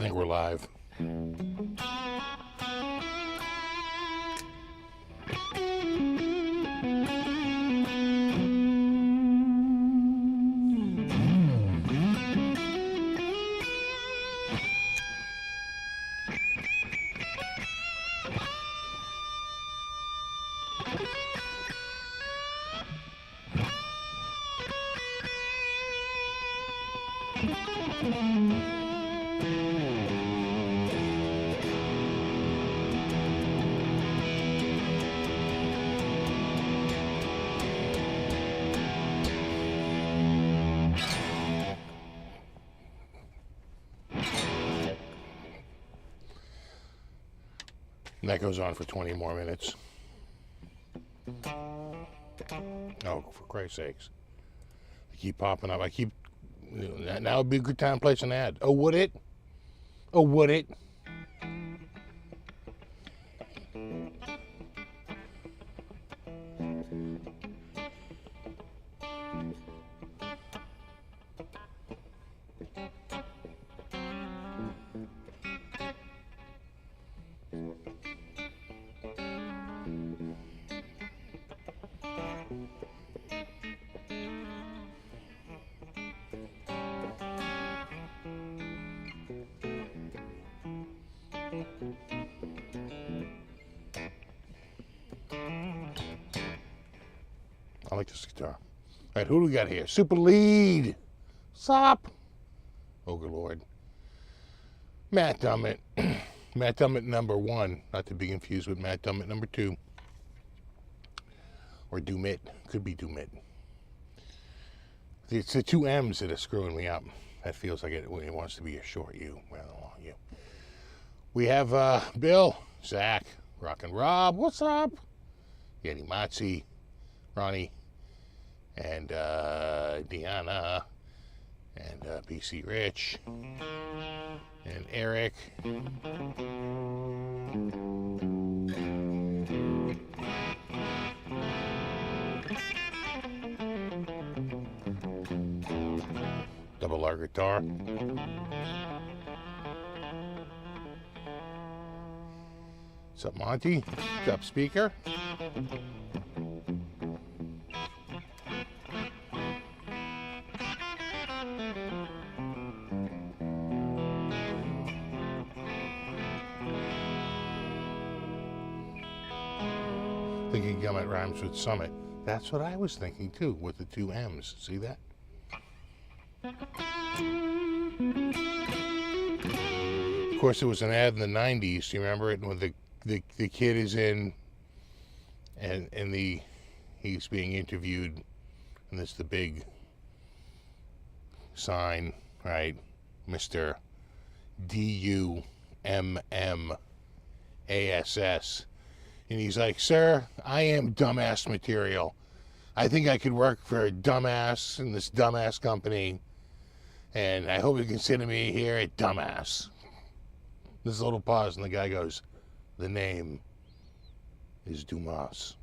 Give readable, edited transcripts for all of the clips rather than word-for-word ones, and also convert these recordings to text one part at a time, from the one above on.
think we're live. And that goes on for 20 more minutes. Oh, for Christ's sakes. I keep popping up. Now would be a good time to place an ad. Oh, would it? Oh, would it? I like this guitar. All right, who do we got here? Super lead. Sop. Oh, good Lord. Matt Dummett. Matt Dummett number 1. Not to be confused with Matt Dummett number 2. Or Dummett. Could be Dummett. It's the 2 M's that are screwing me up. That feels like it wants to be a short U. Well, a long U. We have Bill, Zach, Rock and Rob. What's up? Yeti Matzi, Ronnie, and Deanna, and BC Rich, and Eric. Double R guitar. What's up, Monty? What's up, speaker? Thinking Gummit rhymes with Summit. That's what I was thinking too, with the 2 M's. See that? Of course, there was an ad in the 90s. Do you remember it? When the kid is in, and he's being interviewed, and there's the big sign, right? Mr. D-U-M-M-A-S-S. And he's like, "Sir, I am dumbass material. I think I could work for a dumbass in this dumbass company. And I hope you consider me here a dumbass." There's a little pause, and the guy goes, "The name is Dumas."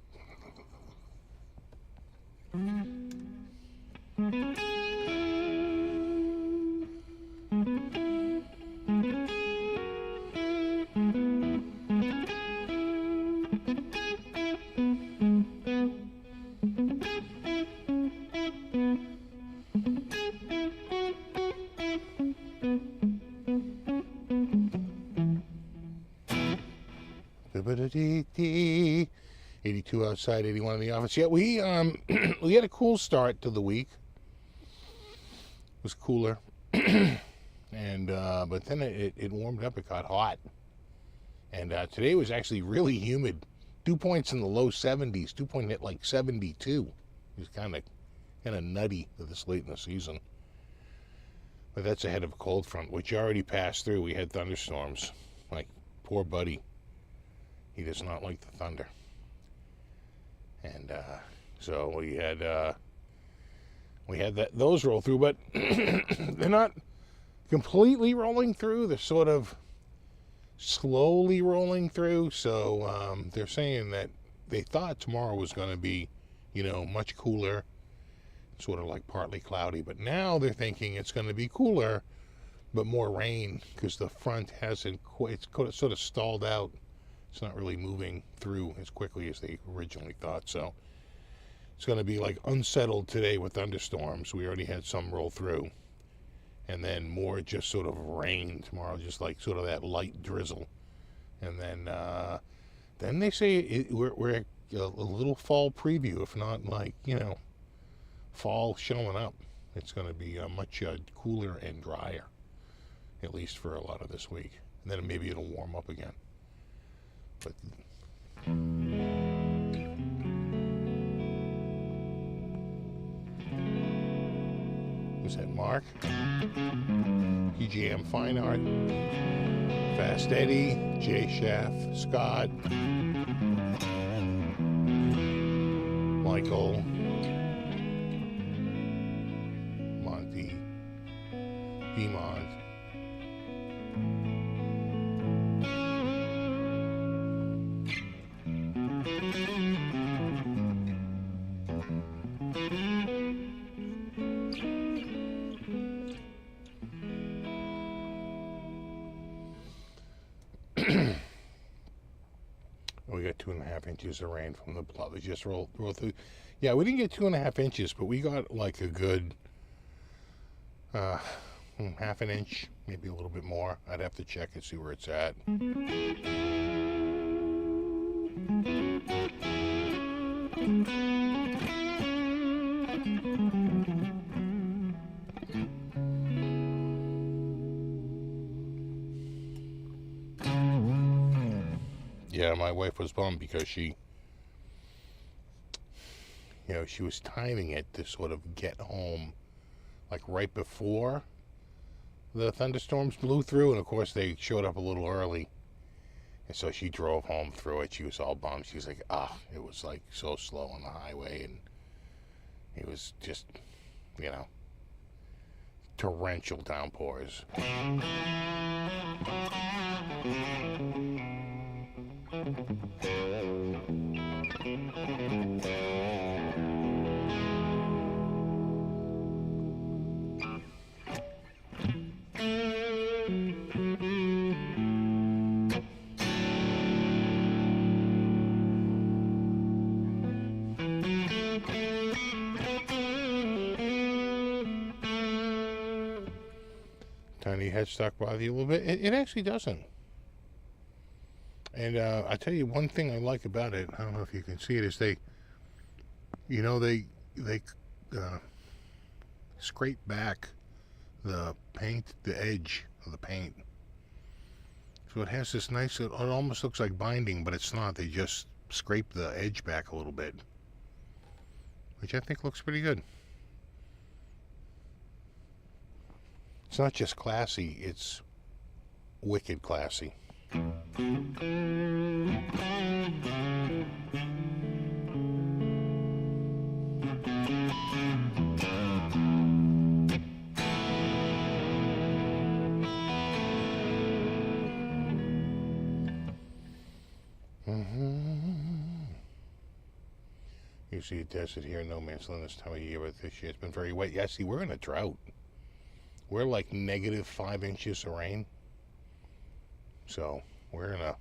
Ba-ba-da-dee-dee. 82 outside, 81 in the office. Yeah, we had a cool start to the week. It was cooler, and but then it warmed up. It got hot, and today was actually really humid. Dew points in the low 70s. Dew point hit like 72. It was kind of nutty this late in the season. But that's ahead of a cold front, which already passed through. We had thunderstorms. Like, poor buddy. He does not like the thunder. And so we had those roll through, but they're not completely rolling through. They're sort of slowly rolling through. So they're saying that they thought tomorrow was going to be, much cooler, sort of like partly cloudy. But now they're thinking it's going to be cooler, but more rain because the front hasn't quite, it's sort of stalled out. It's not really moving through as quickly as they originally thought. So it's going to be like unsettled today with thunderstorms. We already had some roll through. And then more just sort of rain tomorrow, just like sort of that light drizzle. And then they say we're at a little fall preview, if not like, fall showing up. It's going to be much cooler and drier, at least for a lot of this week. And then maybe it'll warm up again. But was that Mark? PGM Fine Art, Fast Eddie, Jay Schaff, Scott, Michael, Monty, Beamont. We got 2.5 inches of rain from the plow. They just rolled through. Yeah, we didn't get 2.5 inches, but we got like a good half an inch, maybe a little bit more. I'd have to check and see where it's at. Yeah, my wife was bummed because she was timing it to sort of get home like right before the thunderstorms blew through, and of course they showed up a little early, and so she drove home through it. She was all bummed. She was like, it was like so slow on the highway, and it was just, torrential downpours. Tiny headstock bother you a little bit? It actually doesn't. And I tell you one thing I like about it, I don't know if you can see it, is they scrape back the paint, the edge of the paint. So it has this nice, it almost looks like binding, but it's not. They just scrape the edge back a little bit, which I think looks pretty good. It's not just classy, it's wicked classy. Usually it does it here, no man's land this time of year, but this year it's been very wet. Yeah, see, we're in a drought. We're like negative 5 inches of rain. So we're in a...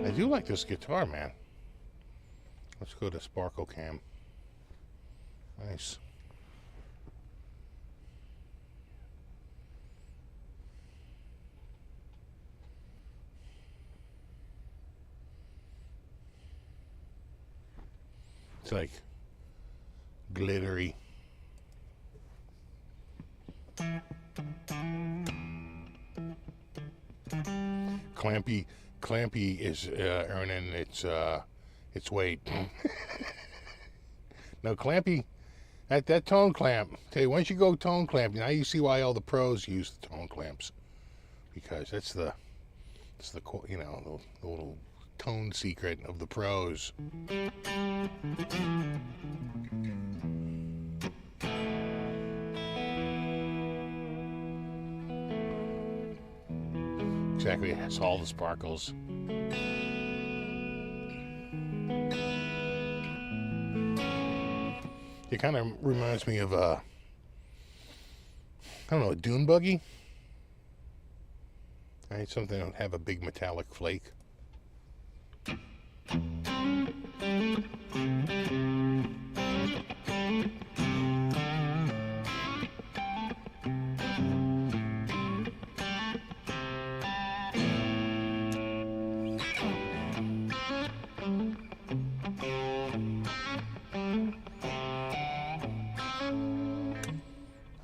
I do like this guitar, man. Let's go to Sparkle Cam. Nice. It's like glittery. Clampy is earning its weight. No, Clampy, that tone clamp. Tell you, once you go tone clamp, now you see why all the pros use the tone clamps, because that's the little tone secret of the pros. Exactly, it has all the sparkles. It kind of reminds me of I don't know, a dune buggy. Right, something that would have a big metallic flake.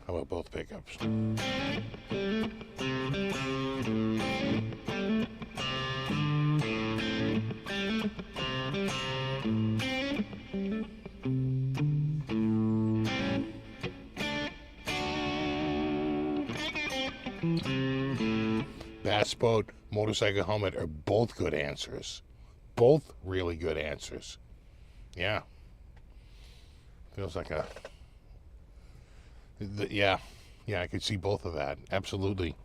How about both pickups? Bass boat, motorcycle helmet are both good answers. Both really good answers. Yeah. Feels like a... Yeah, I could see both of that. Absolutely.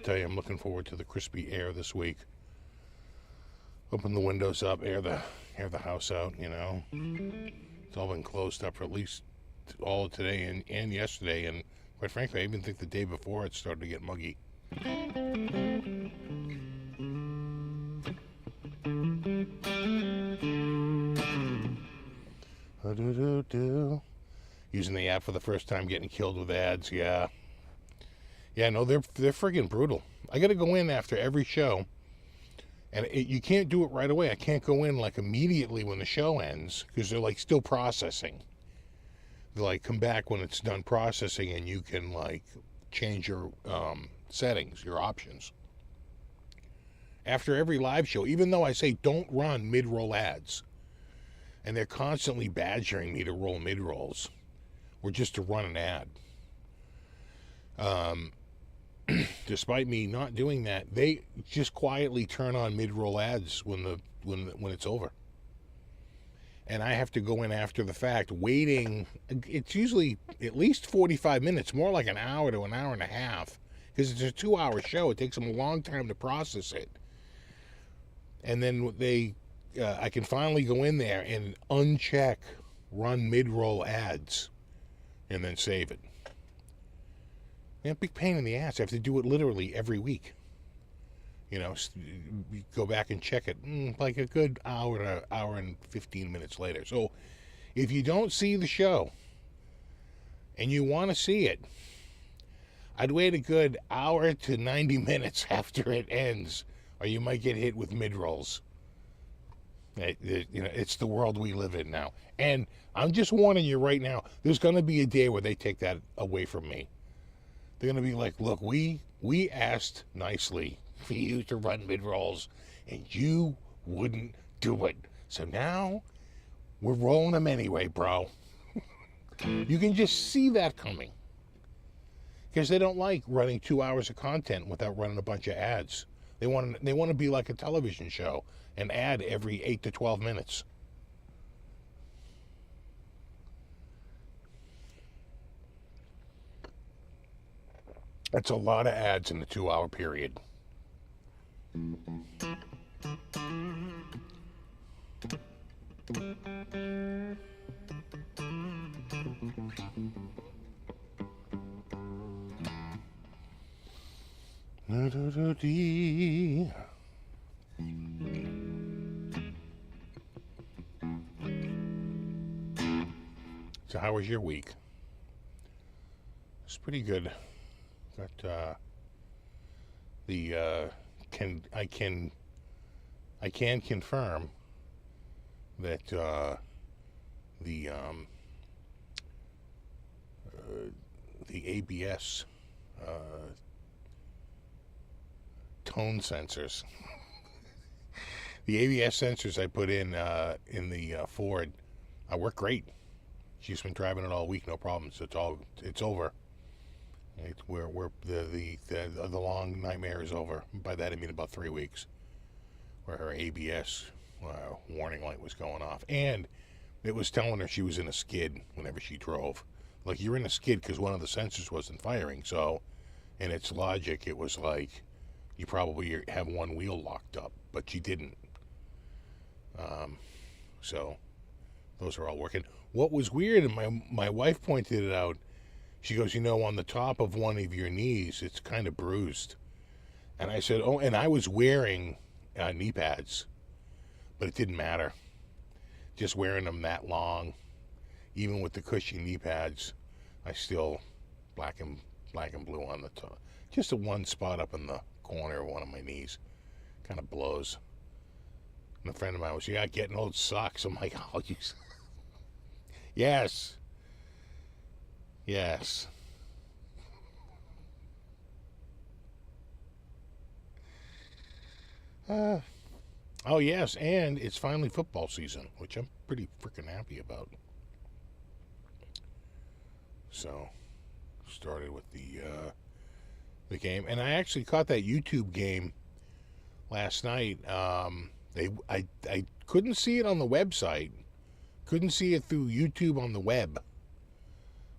Tell you, I'm looking forward to the crispy air this week. Open the windows up, air the house out, you know. It's all been closed up for at least all of today and yesterday, and quite frankly, I even think the day before it started to get muggy. Using the app for the first time, getting killed with ads, yeah. Yeah, no, they're friggin' brutal. I gotta go in after every show, and you can't do it right away. I can't go in like immediately when the show ends, because they're like still processing. They like come back when it's done processing, and you can like change your settings, your options. After every live show, even though I say don't run mid-roll ads, and they're constantly badgering me to roll mid-rolls, or just to run an ad. Despite me not doing that, they just quietly turn on mid-roll ads when it's over. And I have to go in after the fact, waiting. It's usually at least 45 minutes, more like an hour to an hour and a half, because it's a 2-hour show. It takes them a long time to process it. And then I can finally go in there and uncheck run mid-roll ads, and then save it. Yeah, big pain in the ass. I have to do it literally every week. You know, go back and check it like a good hour to hour and 15 minutes later. So if you don't see the show and you want to see it, I'd wait a good hour to 90 minutes after it ends, or you might get hit with mid-rolls. You know, it's the world we live in now. And I'm just warning you right now, there's going to be a day where they take that away from me. They're going to be like, look, we asked nicely for you to run mid-rolls, and you wouldn't do it. So now we're rolling them anyway, bro. You can just see that coming. Because they don't like running 2 hours of content without running a bunch of ads. They want to be like a television show, an ad every 8 to 12 minutes. That's a lot of ads in the 2-hour period. So how was your week? It's pretty good. Got I can confirm that the ABS tone sensors, the ABS sensors I put in the Ford, work great. She's been driving it all week, no problems. It's over. Where the long nightmare is over. By that I mean about 3 weeks, where her ABS warning light was going off, and it was telling her she was in a skid whenever she drove. Like, you're in a skid because one of the sensors wasn't firing. So, in its logic, it was like you probably have one wheel locked up, but you didn't. So, those are all working. What was weird, and my wife pointed it out, she goes, on the top of one of your knees, it's kind of bruised. And I said, oh, and I was wearing knee pads, but it didn't matter. Just wearing them that long, even with the cushy knee pads, I still black and blue on the top. Just a one spot up in the corner of one of my knees. Kind of blows. And a friend of mine was, getting old sucks. I'm like, I'll use. Yes. Yes. Oh, yes, and it's finally football season, which I'm pretty freaking happy about. So, started with the game, and I actually caught that YouTube game last night. I couldn't see it on the website, couldn't see it through YouTube on the web,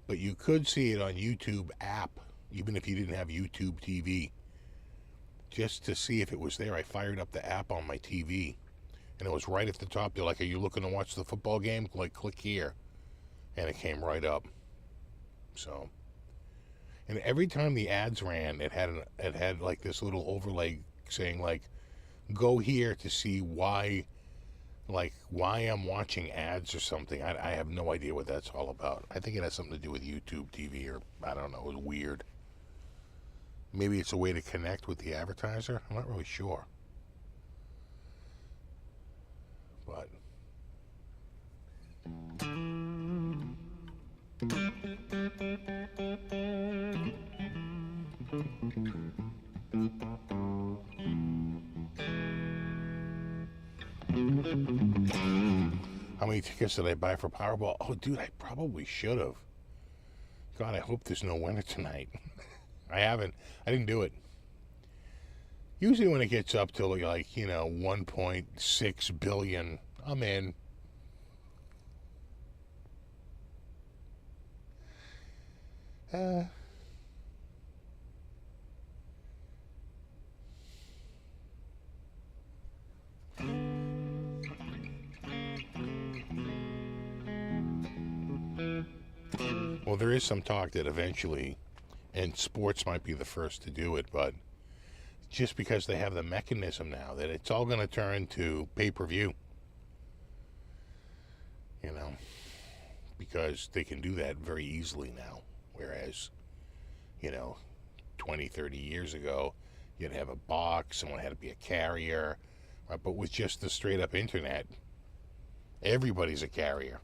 but you could see it on YouTube app, even if you didn't have YouTube TV. Just to see if it was there, I fired up the app on my TV, and it was right at the top. They're like, are you looking to watch the football game? Like, click here. And it came right up. So, and every time the ads ran, it had like this little overlay saying, like, go here to see why I'm watching ads or something. I have no idea what that's all about. I think it has something to do with YouTube TV, or I don't know. It was weird. Maybe it's a way to connect with the advertiser. I'm not really sure. But how many tickets did I buy for Powerball? Oh, dude, I probably should have. God, I hope there's no winner tonight. I didn't do it. Usually when it gets up to like, 1.6 billion, I'm in. Well, there is some talk that eventually, and sports might be the first to do it, but just because they have the mechanism now, that it's all going to turn to pay-per-view. Because they can do that very easily now. Whereas, 20, 30 years ago, you'd have a box, someone had to be a carrier, right? But with just the straight-up internet, everybody's a carrier.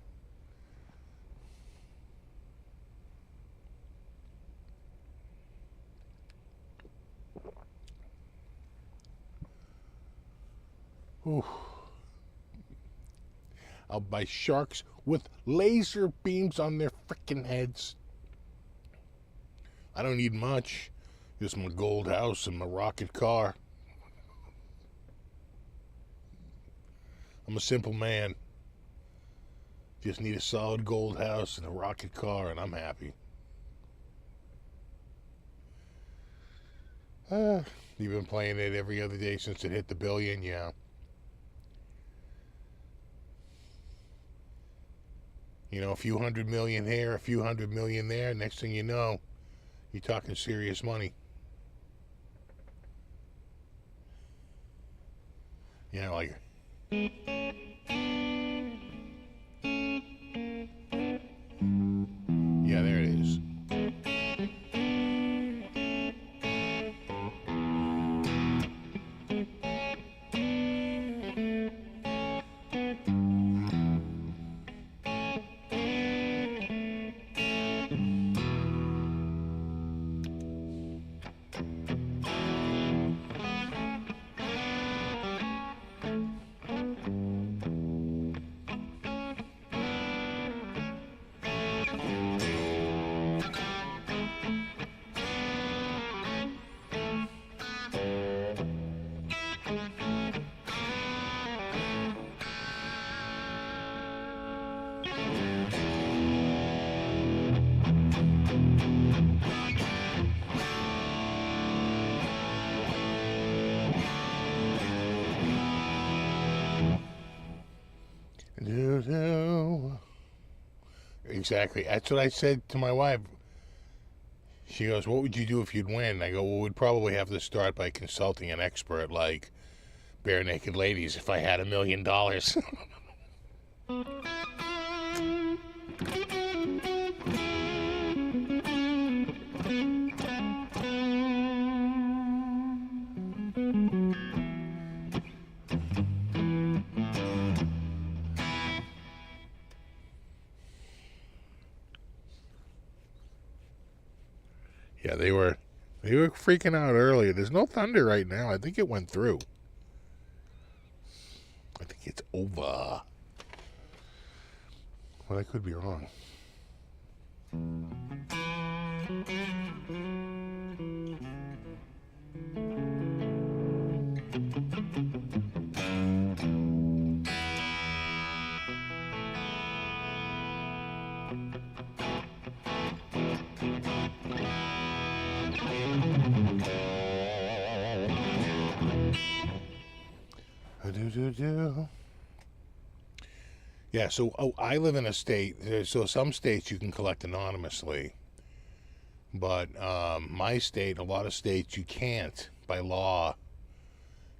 Ooh. I'll buy sharks with laser beams on their frickin' heads. I don't need much. Just my gold house and my rocket car. I'm a simple man. Just need a solid gold house and a rocket car, and I'm happy. You've been playing it every other day since it hit the billion, yeah. A few $100 million here, a few $100 million there. Next thing you know, you're talking serious money. Like... Yeah, there it is. Exactly. That's what I said to my wife. She goes, "What would you do if you'd win?" I go, "Well, we'd probably have to start by consulting an expert like Bare Naked Ladies if I had $1,000,000." Yeah, they were freaking out earlier. There's no thunder right now. I think it went through. I think it's over. Well, I could be wrong. Yeah, so I live in a state, so some states you can collect anonymously, but my state, a lot of states you can't. By law,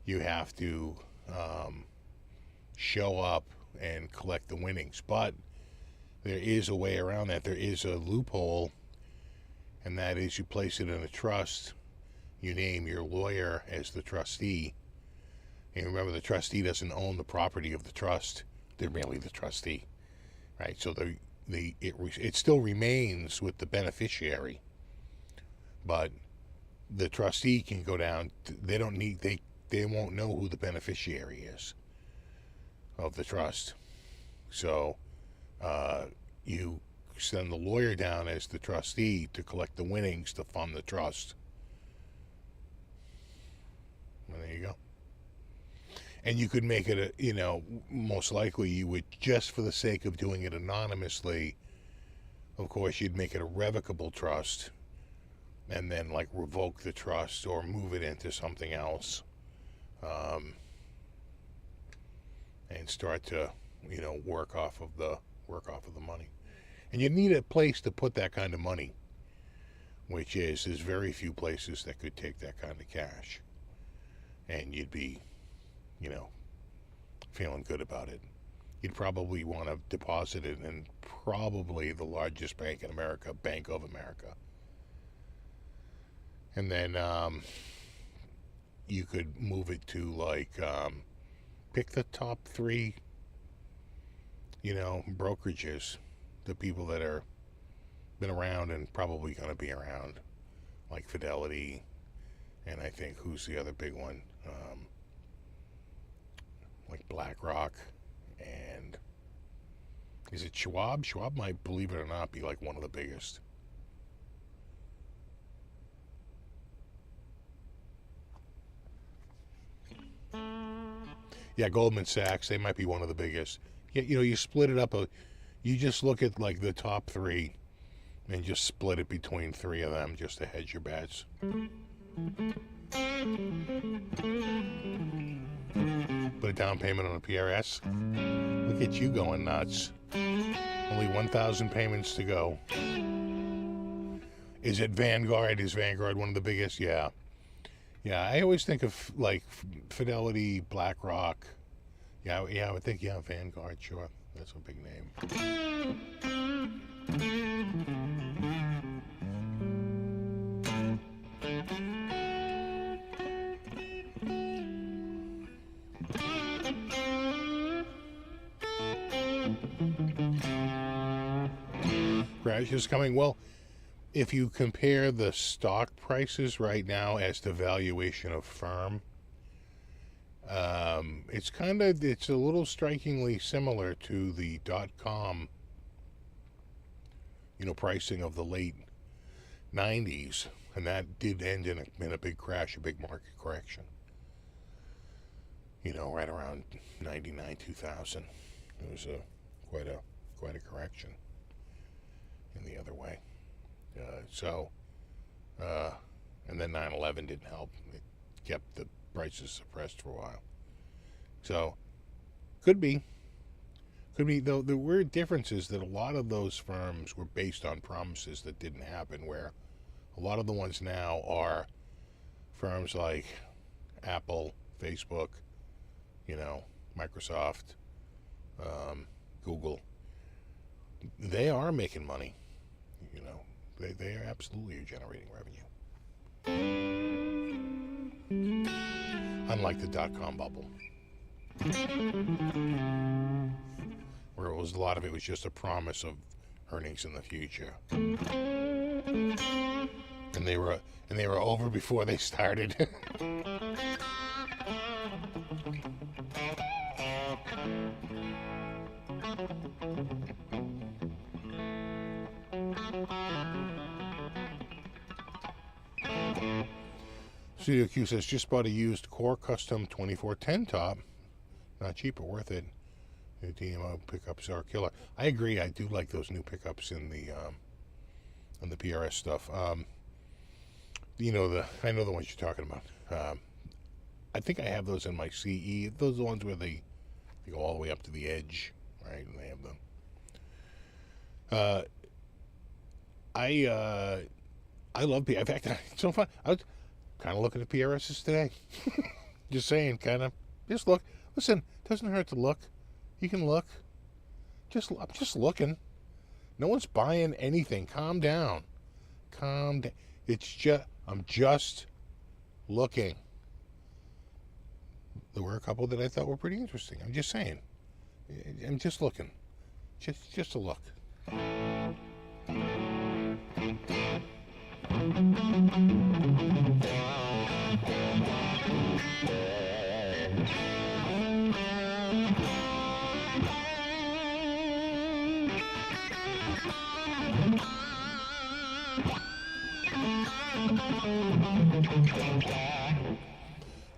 you have to show up and collect the winnings, but there is a way around that. There is a loophole, and that is you place it in a trust, you name your lawyer as the trustee, and remember the trustee doesn't own the property of the trust. They're merely the trustee, right? So it still remains with the beneficiary, but the trustee can go down. They won't know who the beneficiary is of the trust. So you send the lawyer down as the trustee to collect the winnings to fund the trust. And there you go. And you could make it most likely you would, just for the sake of doing it anonymously, of course, you'd make it a revocable trust and then like revoke the trust or move it into something else, and start to, work off of the money. And you need a place to put that kind of money, which is, there's very few places that could take that kind of cash. And you'd be, feeling good about it. You'd probably want to deposit it in probably the largest bank in America, Bank of America. And then you could move it to pick the top 3, brokerages, the people that are been around and probably going to be around, like Fidelity, and I think, who's the other big one? Like BlackRock, and is it Schwab? Schwab might, believe it or not, be like one of the biggest. Yeah, Goldman Sachs, they might be one of the biggest. Yeah, you split it up. You just look at like the top 3 and just split it between 3 of them just to hedge your bets. Put a down payment on a PRS. Look at you going nuts. Only 1,000 payments to go. Is it Vanguard? Is Vanguard one of the biggest? Yeah. Yeah, I always think of like Fidelity, BlackRock. Yeah, I would think, Vanguard, sure. That's a big name. Crash is coming. Well, if you compare the stock prices right now as to valuation of firm, it's a little strikingly similar to the .com, pricing of the late 90s, and that did end in a big crash, a big market correction. Right around 99, 2000. It was quite a correction in the other way. And then 9/11 didn't help. It kept the prices suppressed for a while. So, could be. Could be, though. The weird difference is that a lot of those firms were based on promises that didn't happen, where a lot of the ones now are firms like Apple, Facebook, Microsoft, Google. They are making money. They are absolutely generating revenue. Unlike the dot-com bubble, where a lot of it was just a promise of earnings in the future, and they were over before they started. Studio Q says, just bought a used Core Custom 2410 top. Not cheap, but worth it. The DMO pickups are killer. I agree. I do like those new pickups in the PRS stuff. I know the ones you're talking about. I think I have those in my CE. Those are the ones where they go all the way up to the edge, right? And they have them. I love PRS. In fact, it's so fun. I was kind of looking at PRSs today. Just saying, just look. Listen, it doesn't hurt to look. You can look. I'm just looking. No one's buying anything. Calm down. I'm just looking. There were a couple that I thought were pretty interesting. I'm just saying. I'm just looking. Just a look.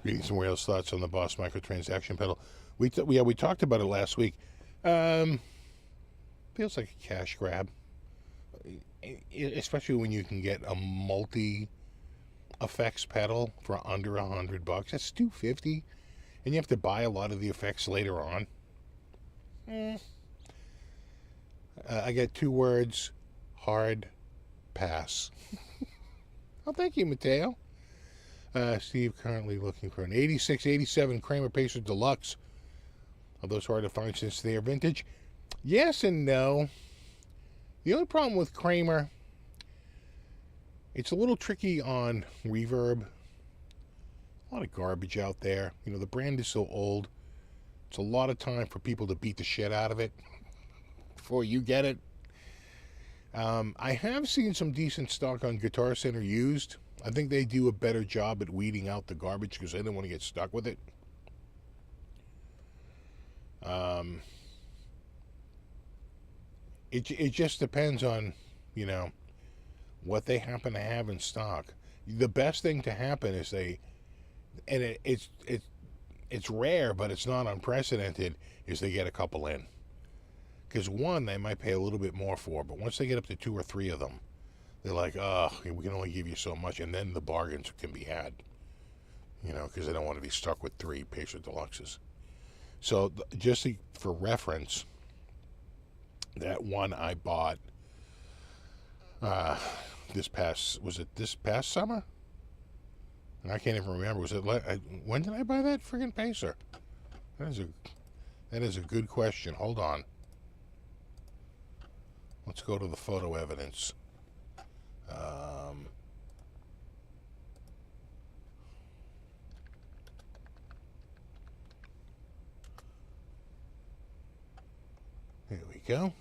Reading some Whale's thoughts on the Boss microtransaction pedal. We talked about it last week. Feels like a cash grab, especially when you can get a multi effects pedal for under $100. That's $250, and you have to buy a lot of the effects later on. I get 2 words: hard pass. Oh, thank you, Mateo. Steve currently looking for an 86, 87 Kramer Pacer Deluxe. Are those hard to find since they are vintage? Yes and no. The only problem with Kramer, it's a little tricky on reverb. A lot of garbage out there. The brand is so old. It's a lot of time for people to beat the shit out of it before you get it. I have seen some decent stock on Guitar Center used. I think they do a better job at weeding out the garbage because they don't want to get stuck with it. It just depends on, what they happen to have in stock. The best thing to happen is it's rare, but it's not unprecedented, is they get a couple in. Because one, they might pay a little bit more for, but once they get up to 2 or 3 of them, they're like, oh, we can only give you so much, and then the bargains can be had, because they don't want to be stuck with 3 Pacer Deluxes. So just for reference, that one I bought this past summer? And I can't even remember. When did I buy that friggin' Pacer? That is a good question. Hold on. Let's go to the photo evidence. Here we go.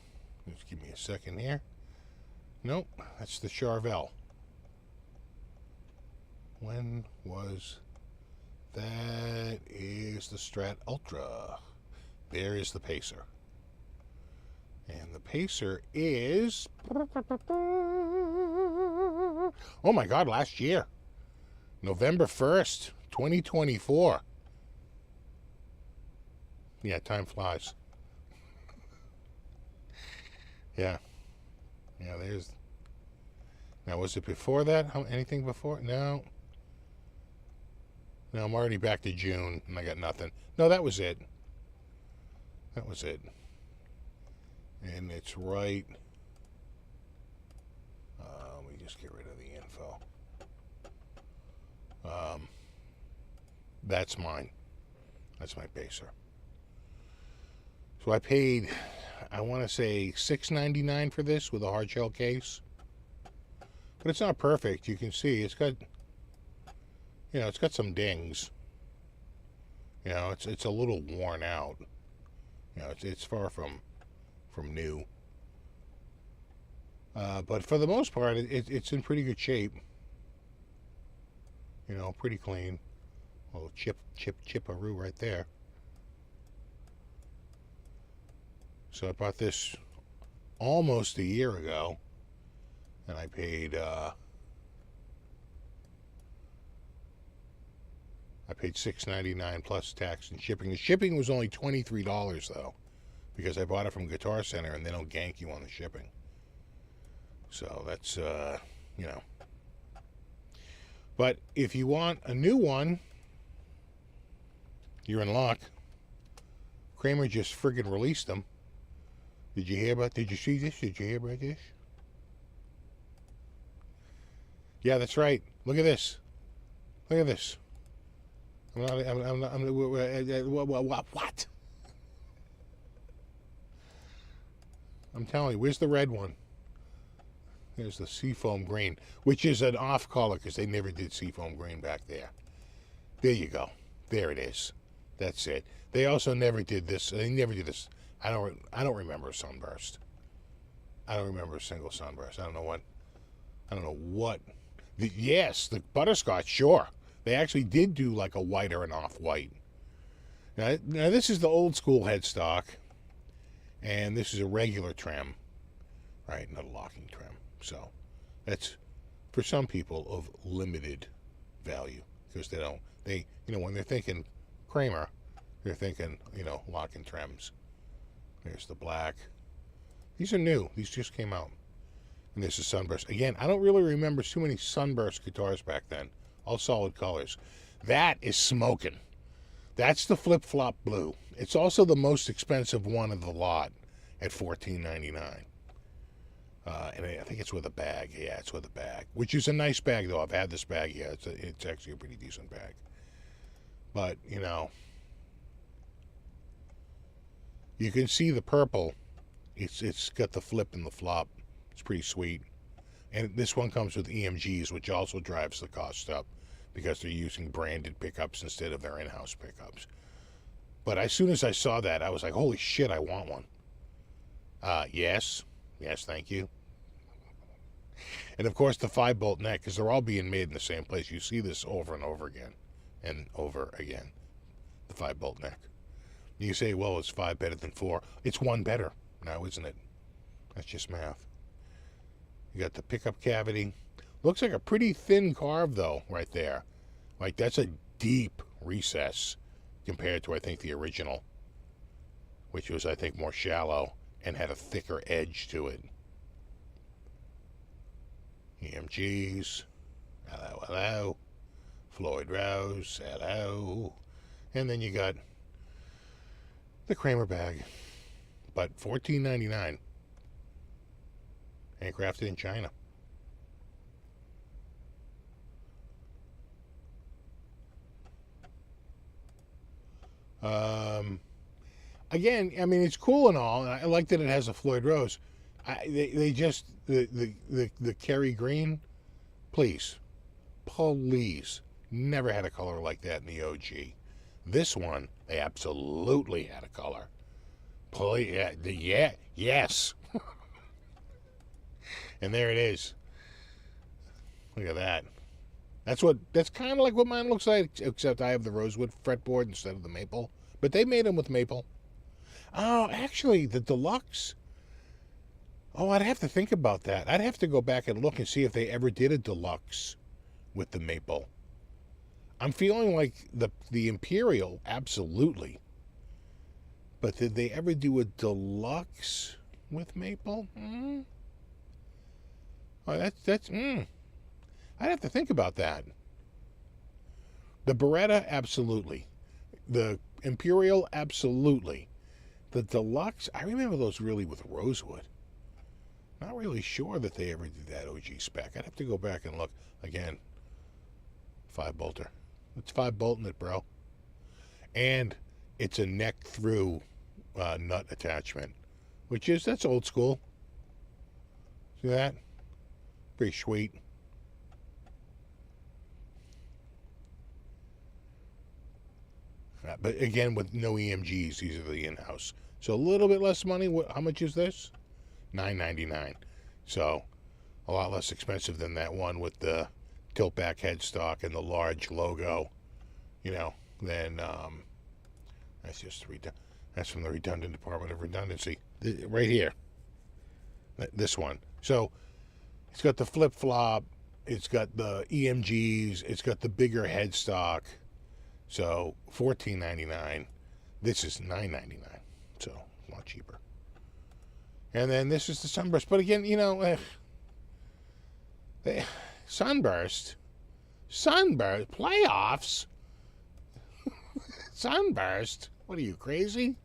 Just give me a second here. Nope, that's the Charvel. When was that? Is the Strat Ultra. There is the Pacer. And the Pacer is, oh my God, last year. November 1st, 2024. Yeah, time flies. Yeah. Yeah, there's... Now, was it before that? Anything before? No. No, I'm already back to June, and I got nothing. No, that was it. That was it. And it's right. Let me just get rid of the info. That's mine. That's my pacer. So I paid, I want to say $6.99 for this with a hard shell case. But it's not perfect. You can see it's got, it's got some dings. It's a little worn out. It's far from new. But for the most part, it's in pretty good shape. Pretty clean. A little chip-a-roo right there. So I bought this almost a year ago, and I paid $6.99 plus tax and shipping. The shipping was only $23 though, because I bought it from Guitar Center, and they don't gank you on the shipping. So that's But if you want a new one, you're in luck. Kramer just friggin' released them. Did you see this? Did you hear about this? Yeah, that's right. Look at this. Look at this. What? I'm telling you, where's the red one? There's the seafoam green, which is an off color because they never did seafoam green back there. There you go. There it is. That's it. They also never did this. They never did this. I don't remember a sunburst. I don't remember a single sunburst. I don't know what. Yes, the butterscotch, sure. They actually did do like a white or an off-white. Now this is the old school headstock, and this is a regular trim, right? Not a locking trim. So that's for some people of limited value because they when they're thinking Kramer, they're thinking locking trims. There's the black. These are new. These just came out. And this is sunburst. Again, I don't really remember too many sunburst guitars back then. All solid colors. That is smoking. That's the flip-flop blue. It's also the most expensive one of the lot at $14.99. And I think it's with a bag. Yeah, it's with a bag. Which is a nice bag, though. I've had this bag. Yeah, it's actually a pretty decent bag. But, you can see the purple. It's got the flip and the flop. It's pretty sweet. And this one comes with EMGs, which also drives the cost up because they're using branded pickups instead of their in-house pickups. But as soon as I saw that, I was like, holy shit, I want one. Yes, thank you. And of course the 5-bolt neck, because they're all being made in the same place. You see this over and over again and over again, the 5-bolt neck. You say, well, it's 5 better than 4. It's 1 better now, isn't it? That's just math. You got the pickup cavity. Looks like a pretty thin carve, though, right there. Like, that's a deep recess compared to, I think, the original, which was, I think, more shallow and had a thicker edge to it. EMGs. Hello, hello. Floyd Rose. Hello. And then you got the Kramer bag. But $14.99. Handcrafted in China. Again, I mean, it's cool and all, and I like that it has a Floyd Rose. They just the Kerry green, please, never had a color like that in the OG. This one, they absolutely had a color. Yes. And there it is. Look at that. That's kind of like what mine looks like, except I have the rosewood fretboard instead of the maple. But they made them with maple. Oh, actually, the deluxe. Oh, I'd have to think about that. I'd have to go back and look and see if they ever did a deluxe with the maple. I'm feeling like the Imperial, absolutely. But did they ever do a deluxe with maple? Oh, that's. I'd have to think about that. The Beretta, absolutely. The Imperial, absolutely. The deluxe, I remember those really with rosewood. Not really sure that they ever did that OG spec. I'd have to go back and look. Again, 5-bolter. It's 5-bolting it, bro. And it's a neck through nut attachment, that's old school. See that? Pretty sweet. But again, with no EMGs, these are the in-house. So a little bit less money. How much is this? $9.99. So a lot less expensive than that one with the tilt-back headstock and the large logo. Then that's just that's from the Redundant Department of Redundancy. Right here. This one. So it's got the flip-flop. It's got the EMGs. It's got the bigger headstock. So $14.99. This is $9.99. So a lot cheaper. And then this is the Sunburst. But again, Sunburst playoffs. Sunburst. What are you, crazy?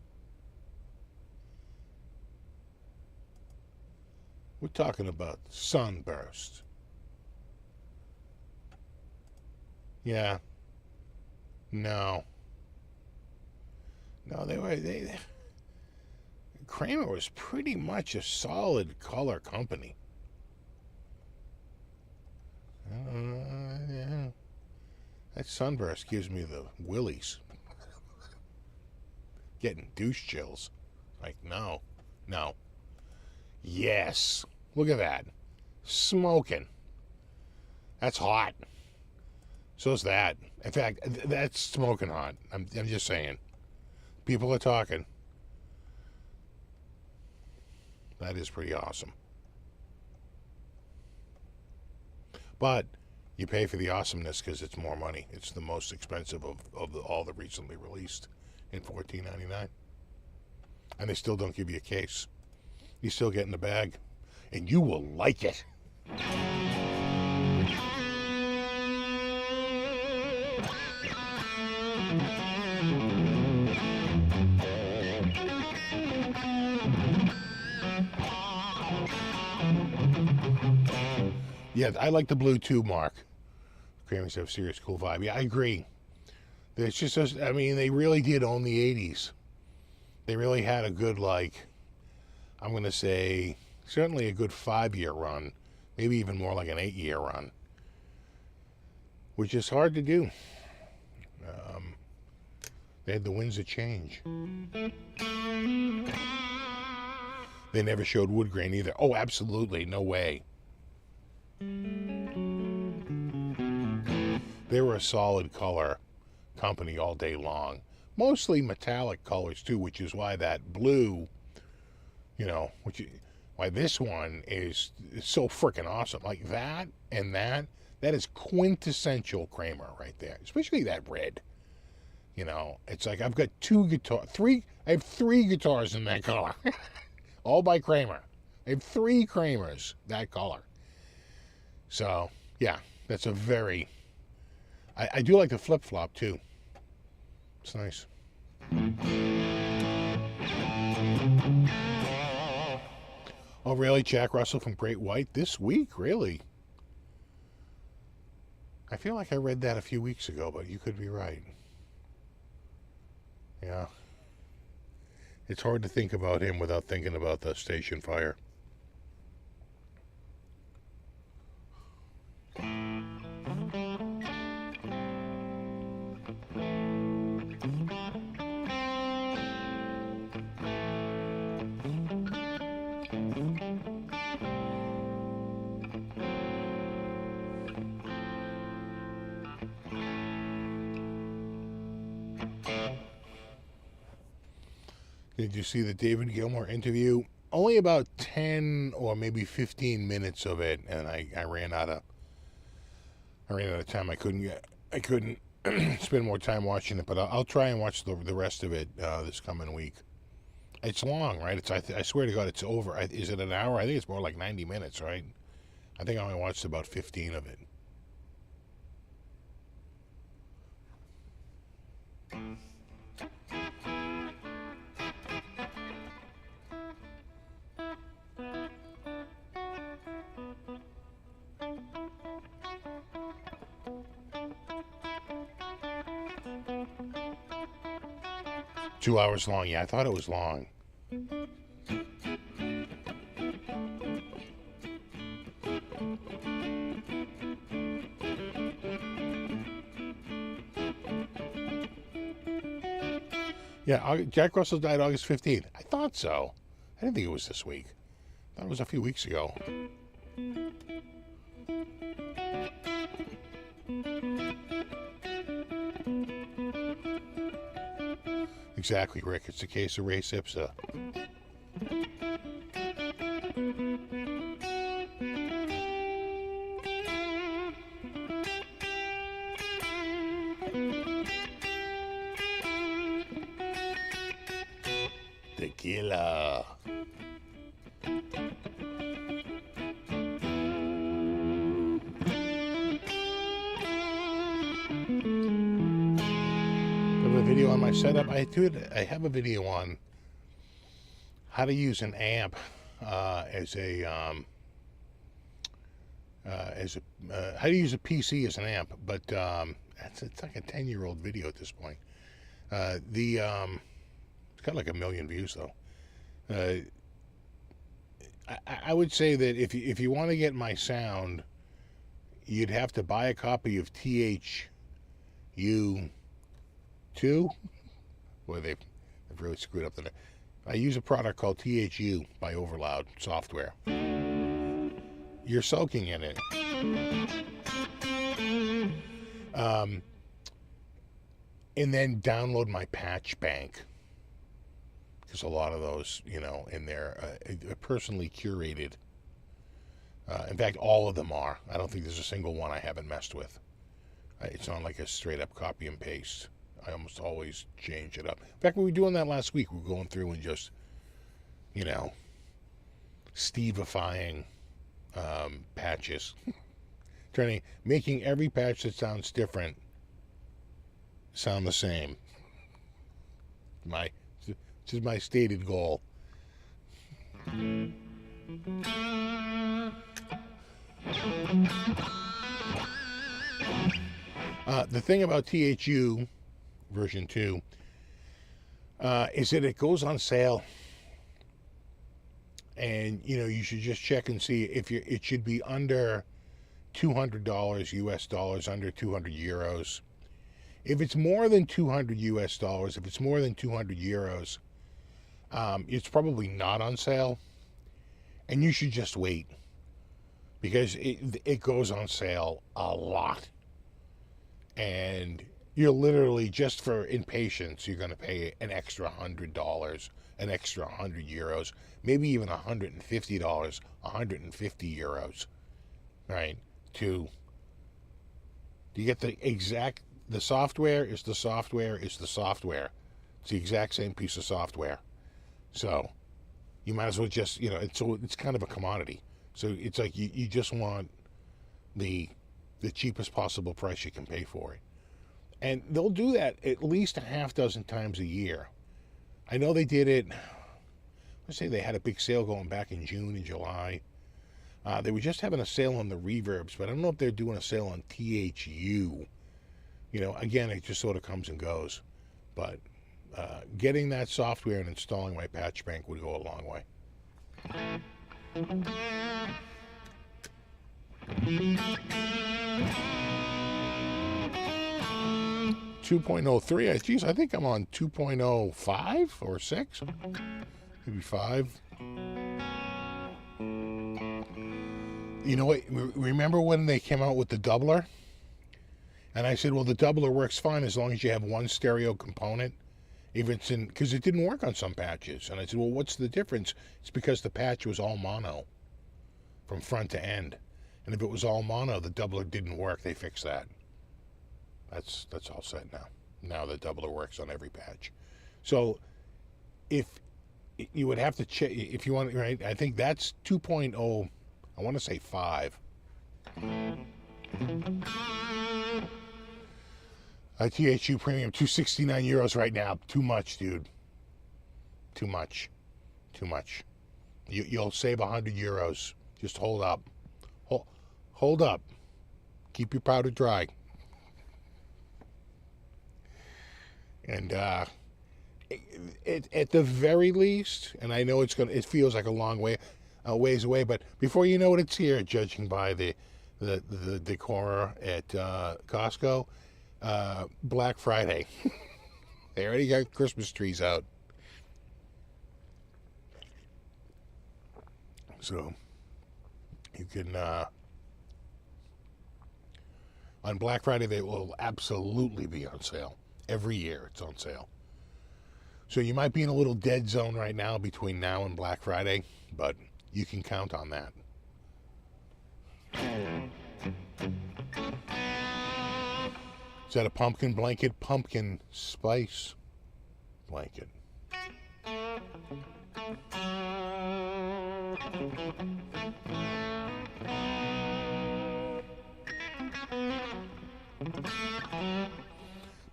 We're talking about Sunburst. Yeah. No, Kramer was pretty much a solid color company. Yeah. That Sunburst gives me the willies. Getting douche chills. Like, no. Yes. Look at that. Smoking. That's hot. So's that. In fact, that's smoking hot. I'm just saying. People are talking. That is pretty awesome. But you pay for the awesomeness because it's more money. It's the most expensive of all the recently released in $14.99. And they still don't give you a case. You still get in the bag. And you will like it. Yeah, I like the blue too, Mark. Kramer's have a serious cool vibe. Yeah, I agree. It's just, they really did own the 80s. They really had a good, I'm going to say, certainly a good 5-year run. Maybe even more like an 8-year run. Which is hard to do. They had the winds of change. They never showed wood grain either. Oh, absolutely. No way. They were a solid color company all day long. Mostly metallic colors too, which is why that blue, why this one is so freaking awesome. Like that and that is quintessential Kramer right there. Especially that red. It's like I've got I have 3 guitars in that color. All by Kramer. I have 3 Kramers, that color. So, yeah, that's a very... I do like the flip-flop, too. It's nice. Oh, really? Jack Russell from Great White this week? Really? I feel like I read that a few weeks ago, but you could be right. Yeah. It's hard to think about him without thinking about the station fire. Did you see the David Gilmour interview? Only about 10 or maybe 15 minutes of it, and I ran out of time. I couldn't spend more time watching it, but I'll try and watch the rest of it this coming week. It's long, right? I swear to God, it's over. Is it an hour? I think it's more like 90 minutes, right? I think I only watched about 15 of it. 2 hours long. Yeah, I thought it was long. Yeah, Jack Russell died August 15th. I thought so. I didn't think it was this week. I thought it was a few weeks ago. Exactly, Rick. It's a case of res ipsa. Tequila. Video on my setup. I have a video on how to use an amp how to use a PC as an amp, but it's like a 10-year-old video at this point. It's got like 1 million views though. I would say that if you want to get my sound, you'd have to buy a copy of THU2. Boy, they've really screwed up the name. I use a product called THU by Overloud software. You're soaking in it. And then download my patch bank. Because a lot of those, in there, are personally curated. In fact, all of them are. I don't think there's a single one I haven't messed with. It's not like a straight up copy and paste. I almost always change it up. In fact, we were doing that last week. We were going through and just, Steve-ifying patches. Making every patch that sounds different sound the same. Which is my stated goal. The thing about THU version 2 is that it goes on sale, and you should just check and see if it should be under $200 US dollars, under 200 euros. If it's more than 200 US dollars, if it's more than 200 euros, it's probably not on sale, and you should just wait, because it goes on sale a lot. And you're literally, just for impatience, you're going to pay an extra $100, an extra 100 euros, maybe even $150, 150 euros, right? To get the software is the software is the software. It's the exact same piece of software. So you might as well just, it's kind of a commodity. So it's like you just want the cheapest possible price you can pay for it. And they'll do that at least a half dozen times a year. I know they did it, let's say they had a big sale going back in June and July. They were just having a sale on the reverbs, but I don't know if they're doing a sale on THU. Again, it just sort of comes and goes. But getting that software and installing my patch bank would go a long way. 2.03. Geez, I think I'm on 2.05 or 6, maybe 5. You know what? Remember when they came out with the doubler? And I said, well, the doubler works fine as long as you have one stereo component. If it's because it didn't work on some patches. And I said, well, what's the difference? It's because the patch was all mono from front to end. And if it was all mono, the doubler didn't work. They fixed that. That's all set now. Now the doubler works on every patch. So if you would have to check, if you want, right, I think that's 2.0, I want to say 5. THU Premium, 269 euros right now. Too much, dude. Too much. You'll save 100 euros. Just hold up. Hold up. Keep your powder dry. And at the very least, and I know it feels like ways away, but before you know it, it's here. Judging by the decor at Costco, Black Friday. They already got Christmas trees out. So you can, on Black Friday, they will absolutely be on sale. Every year it's on sale. So you might be in a little dead zone right now between now and Black Friday, but you can count on that. Is that a pumpkin blanket? Pumpkin spice blanket.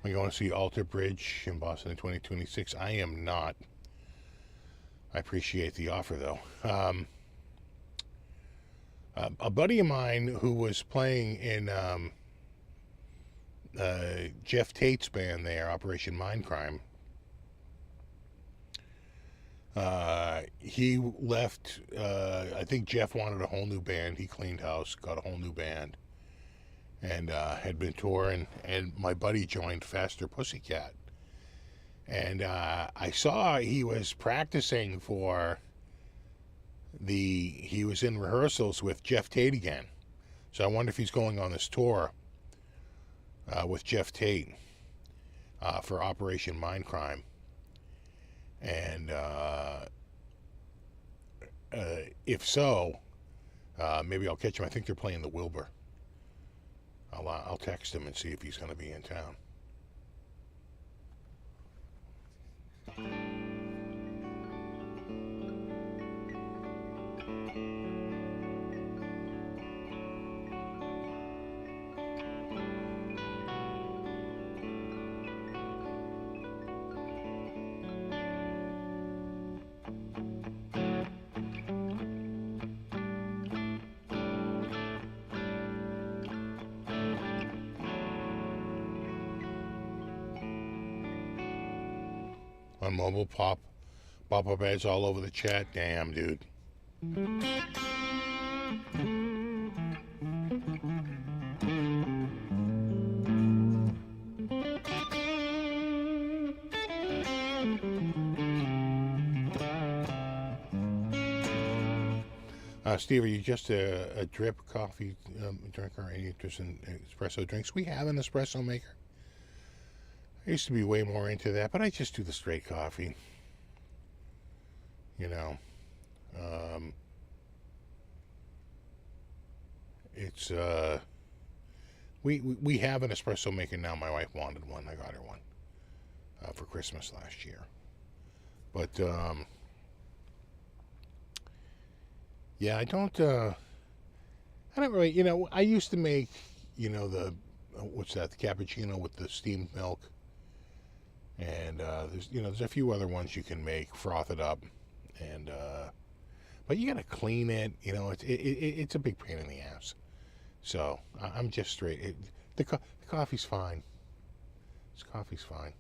I'm going to see Alter Bridge in Boston in 2026. I am not. I appreciate the offer, though. A buddy of mine who was playing in Jeff Tate's band there, Operation Mindcrime, he left. I think Jeff wanted a whole new band. He cleaned house, got a whole new band, and had been touring. And my buddy joined Faster Pussycat, and I saw he was practicing for he was in rehearsals with Jeff Tate again. So I wonder if he's going on this tour with Jeff Tate for Operation Mindcrime. And if so, maybe I'll catch him. I think they're playing the Wilbur. I'll text him and see if he's going to be in town. On mobile, pop-up ads all over the chat. Damn, dude. Steve, are you just a drip coffee drinker? Any interest in espresso drinks? We have an espresso maker. I used to be way more into that, but I just do the straight coffee. You know, it's we have an espresso maker now. My wife wanted one. I got her one for Christmas last year. But yeah, I don't really. You know, I used to make the what's that? The cappuccino with the steamed milk. And there's a few other ones you can make, froth it up, and but you gotta clean it. It's a big pain in the ass. So I'm just straight. The coffee's fine. This coffee's fine.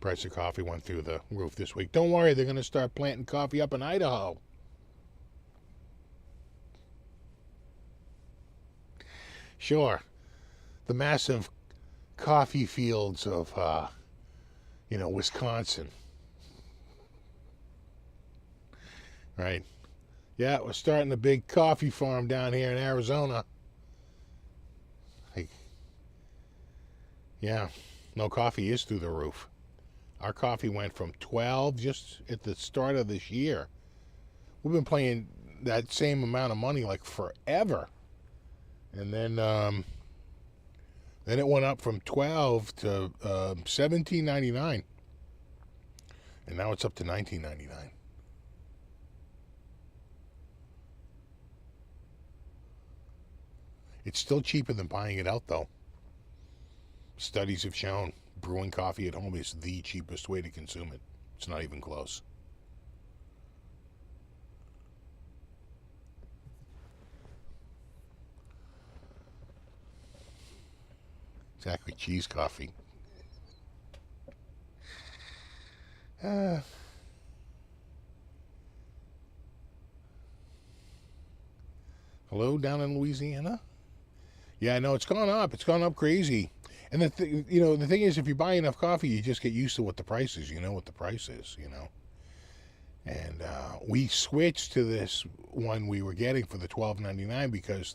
Price of coffee went through the roof this week. Don't worry, they're going to start planting coffee up in Idaho. Sure, the massive coffee fields of, Wisconsin. Right? Yeah, we're starting a big coffee farm down here in Arizona. Yeah, no, coffee is through the roof. Our coffee went from 12 just at the start of this year. We've been paying that same amount of money like forever. And then it went up from 12 to $17.99. And now it's up to $19.99. It's still cheaper than buying it out, though. Studies have shown brewing coffee at home is the cheapest way to consume it. It's not even close. Exactly, cheese coffee. Uh, hello, down in Louisiana? Yeah, I know it's gone up. It's gone up crazy. And the thing is, if you buy enough coffee, you just get used to what the price is. You know what the price is. And we switched to this one we were getting for the $12.99 because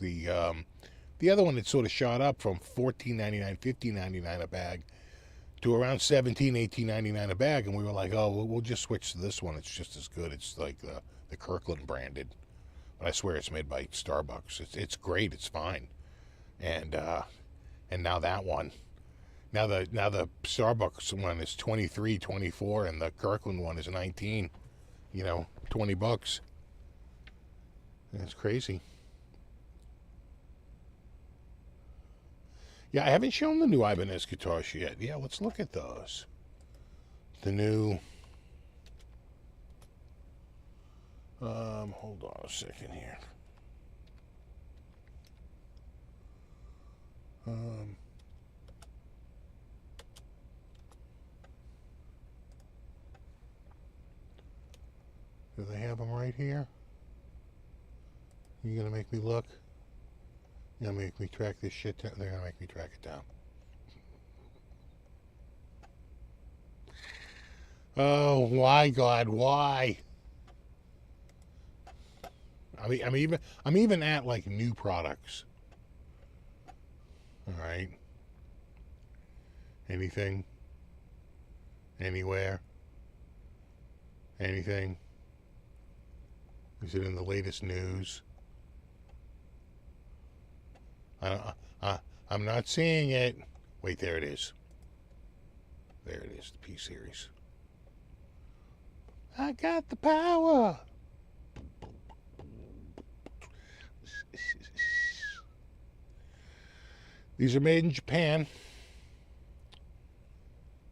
the other one had sort of shot up from $14.99, $15.99 a bag to around $17, $18.99 a bag, and we were like, oh, we'll just switch to this one. It's just as good. It's like the Kirkland branded, but I swear it's made by Starbucks. It's great. It's fine. And now that one, now the Starbucks one is 23, 24, and the Kirkland one is 19. $20. That's crazy. Yeah, I haven't shown the new Ibanez guitars yet. Yeah, let's look at those. The new. Hold on a second here. Do they have them right here? You gonna make me look? You're gonna make me track this shit down? They're gonna make me track it down. Oh, why, God, why? I'm even at like new products. All right. Anything? Anywhere? Anything? Is it in the latest news? I'm not seeing it. Wait, there it is. There it is, the P series. I got the power. These are made in Japan.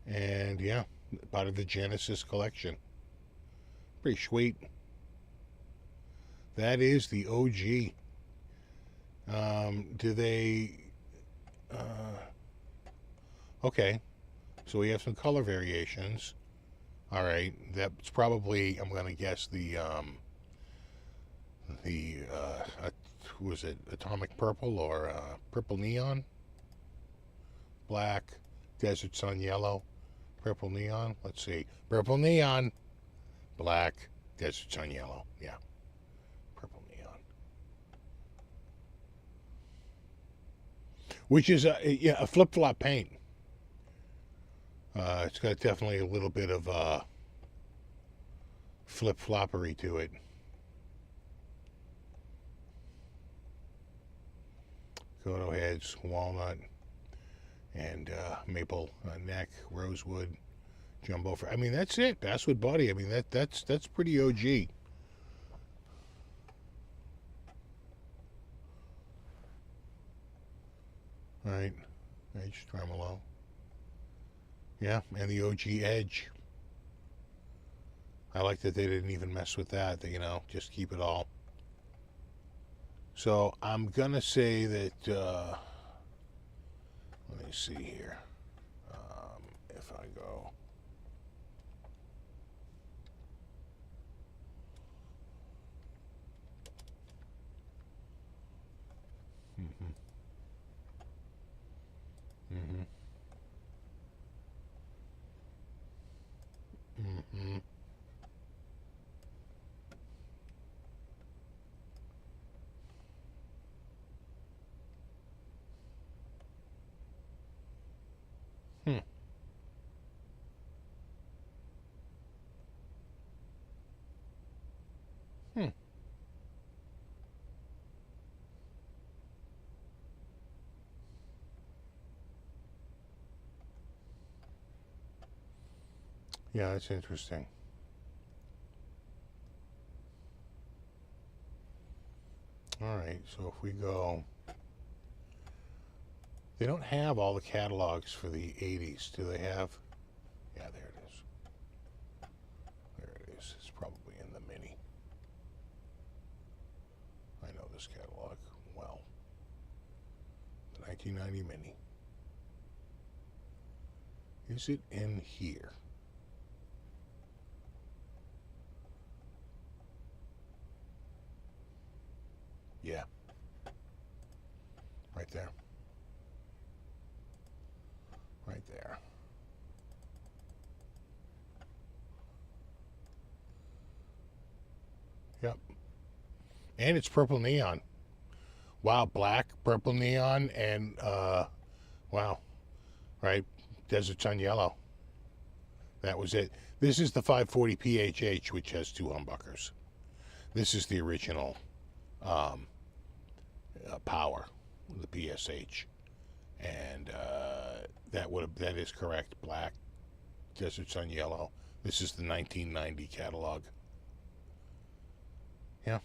And yeah, part of the Genesis collection. Pretty sweet. That is the OG. Do they... okay. So we have some color variations. Alright. That's probably, I'm going to guess, was it Atomic Purple or Purple Neon? Black, Desert Sun Yellow, Purple Neon. Let's see. Purple Neon, Black, Desert Sun Yellow. Yeah. Which is a flip-flop paint. It's got definitely a little bit of flip-floppery to it. Photo heads, walnut, and maple neck, rosewood, jumbo. I mean, that's it. Basswood body. I mean, that's pretty OG. Right, edge tremolo. Yeah, and the OG edge. I like that they didn't even mess with that. They, just keep it all. So I'm gonna say that. Let me see here. If I go. Mm-hmm. Mm-hmm. Mm-hmm. Hmm. Hmm. Yeah, that's interesting. All right, so if we go, they don't have all the catalogs for the 80s, do they have? Yeah, there it is. There it is. It's probably in the mini. I know this catalog well. The 1990 mini. Is it in here? Yeah. Right there. Right there. Yep. And it's purple neon. Wow, black, purple neon, and wow, right? Desert Sun yellow. That was it. This is the 540 PHH, which has 2 humbuckers. This is the original power, the PSH, and that is correct. Black, Desert Sun yellow. This is the 1990 catalog. Yeah.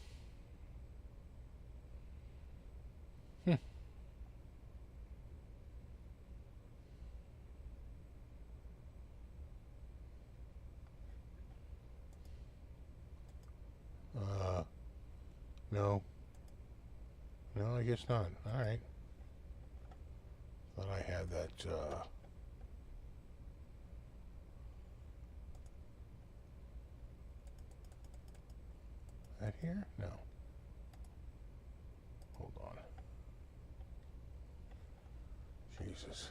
No. No, I guess not. All right. Thought I had that. That here? No. Hold on. Jesus.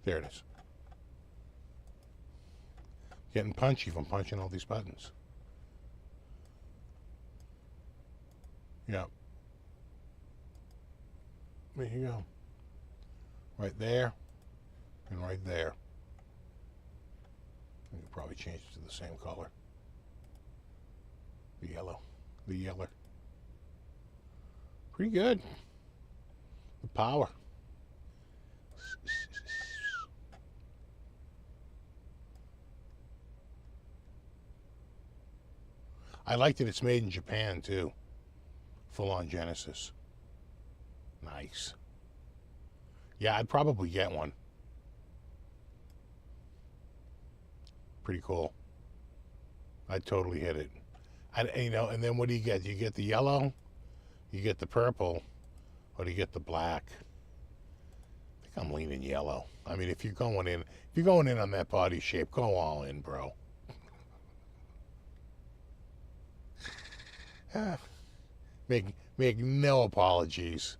There it is. Getting punchy from punching all these buttons. Yeah. There you go. Right there and right there. You can probably change it to the same color. The yellow. The yeller. Pretty good. The power. I like that it's made in Japan too. Full on Genesis. Nice. Yeah, I'd probably get one. Pretty cool. I'd totally hit it. And then what do you get? You get the yellow, you get the purple, or do you get the black? I think I'm leaning yellow. I mean, if you're going in on that body shape, go all in, bro. Make no apologies.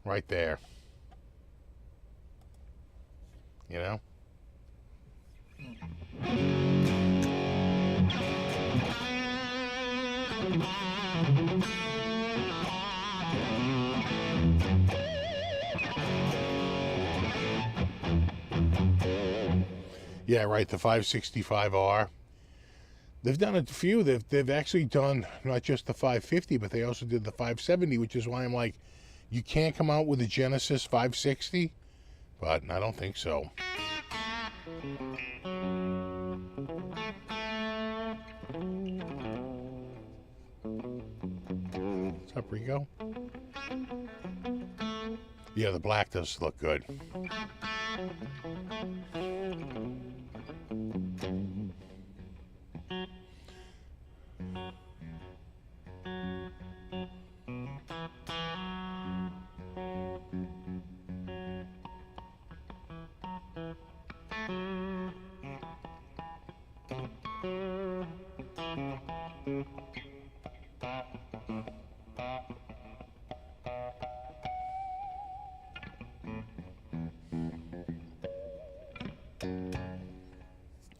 Right there. You know? Yeah, right, the 565R. They've done a few. They've actually done not just the 550, but they also did the 570, which is why I'm like, you can't come out with a Genesis 560, but I don't think so. What's up, Rico? Yeah, the black does look good.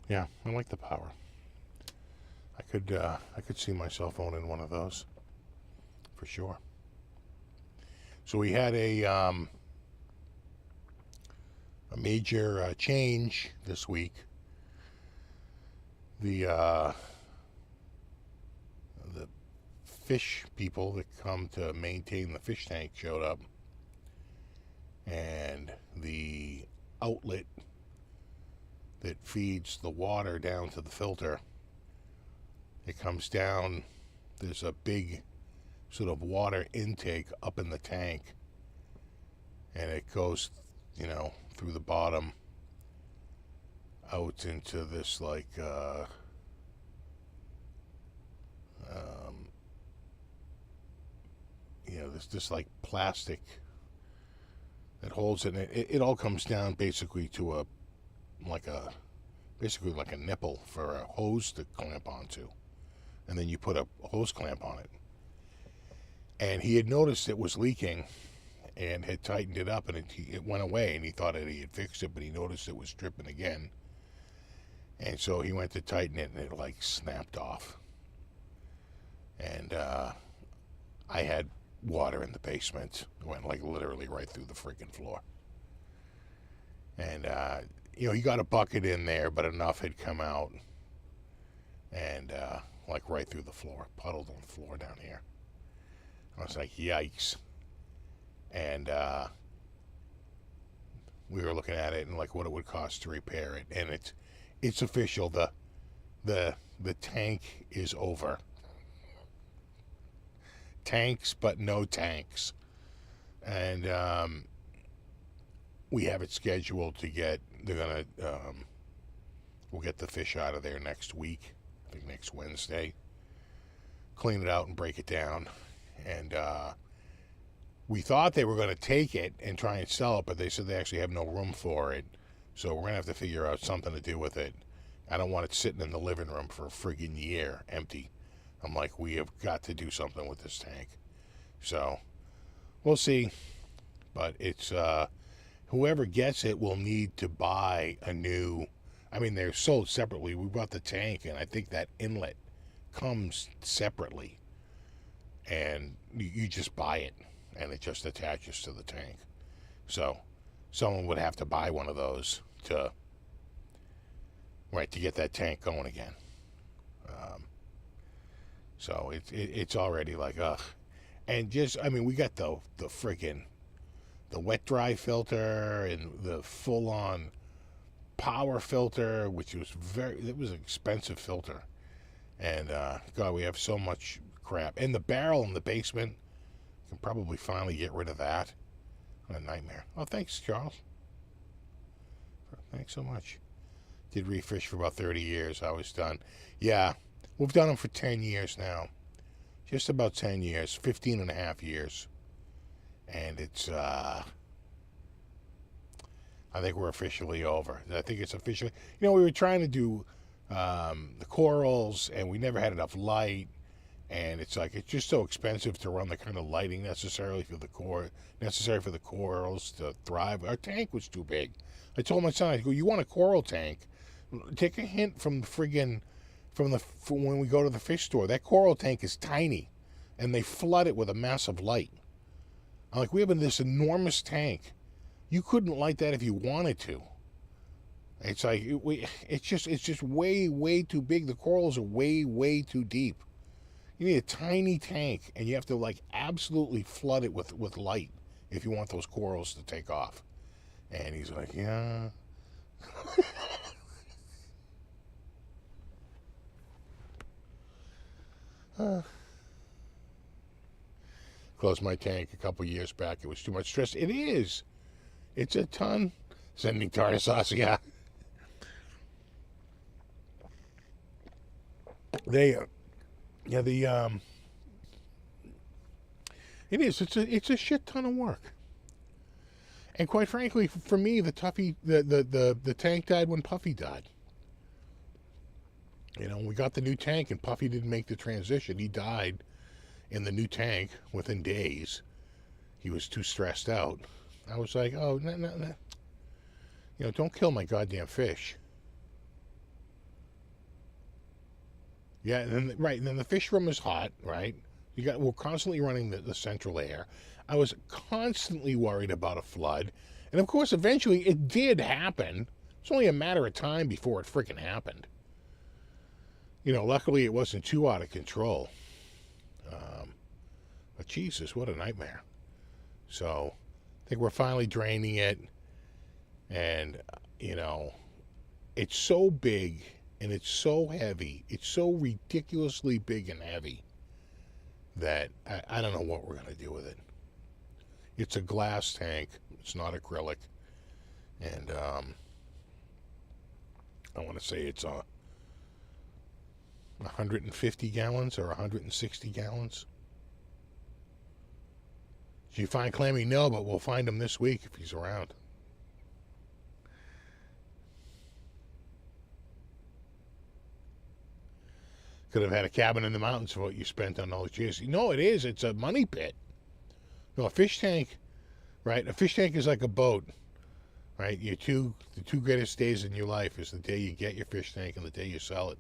Yeah, I like the power. I could see myself owning one of those, for sure. So we had a major change this week. The fish people that come to maintain the fish tank showed up, and the outlet that feeds the water down to the filter, it comes down, there's a big sort of water intake up in the tank, and it goes, through the bottom out into this like this like plastic that holds it. It all comes down basically to basically like a nipple for a hose to clamp onto. And then you put a hose clamp on it. And he had noticed it was leaking and had tightened it up, and it went away, and he thought that he had fixed it, but he noticed it was dripping again. And so he went to tighten it, and it like snapped off. And I had water in the basement. It went like literally right through the freaking floor. And he got a bucket in there, but enough had come out, and like right through the floor, puddled on the floor down here. I was like, yikes. And we were looking at it and like what it would cost to repair it, and it's official. The tank is over. Tanks, but no tanks. And we have it scheduled to get. We'll get the fish out of there next week. I think next Wednesday. Clean it out and break it down. And we thought they were going to take it and try and sell it, but they said they actually have no room for it. So we're going to have to figure out something to do with it. I don't want it sitting in the living room for a friggin' year empty. I'm like, we have got to do something with this tank. So we'll see. But it's whoever gets it will need to buy a new. I mean, they're sold separately. We bought the tank, and I think that inlet comes separately. And you just buy it, and it just attaches to the tank. So someone would have to buy one of those to get that tank going again. So it's already like, ugh. And just, I mean, we got the freaking, the wet dry filter and the full on power filter, which was it was an expensive filter. And, God, we have so much crap. And the barrel in the basement, can probably finally get rid of that. What a nightmare. Oh, thanks, Charles. Thanks so much. Did reef fish for about 30 years. I was done. Yeah, we've done them for 10 years now. Just about 10 years. 15 and a half years. And it's, I think we're officially over. I think it's officially, we were trying to do the corals, and we never had enough light. And it's like, it's just so expensive to run the kind of lighting necessary for the corals to thrive. Our tank was too big. I told my son, I go, you want a coral tank? Take a hint from the friggin', from when we go to the fish store. That coral tank is tiny, and they flood it with a massive light. I'm like, we have this enormous tank. You couldn't light that if you wanted to. It's like, it's just way, way too big. The corals are way, way too deep. You need a tiny tank, and you have to like absolutely flood it with light if you want those corals to take off. And he's like, yeah. Closed my tank a couple years back. It was too much stress. It is. It's a ton. Sending tartar sauce, yeah. It is. It's a shit ton of work. And quite frankly, for me, the tank died when Puffy died. We got the new tank, and Puffy didn't make the transition. He died in the new tank within days. He was too stressed out. I was like, oh, no. Don't kill my goddamn fish. Yeah, and then the fish room is hot, right? We're constantly running the central air. I was constantly worried about a flood. And of course, eventually it did happen. It's only a matter of time before it freaking happened. Luckily it wasn't too out of control. But Jesus, what a nightmare. So, I think we're finally draining it. And, it's so big and it's so heavy. It's so ridiculously big and heavy that I don't know what we're going to do with it. It's a glass tank. It's not acrylic. And I want to say it's 150 gallons or 160 gallons. Did you find Clammy? No, but we'll find him this week if he's around. Could have had a cabin in the mountains for what you spent on all those years. No, it is. It's a money pit. No, a fish tank, right? A fish tank is like a boat, right? The two greatest days in your life is the day you get your fish tank and the day you sell it.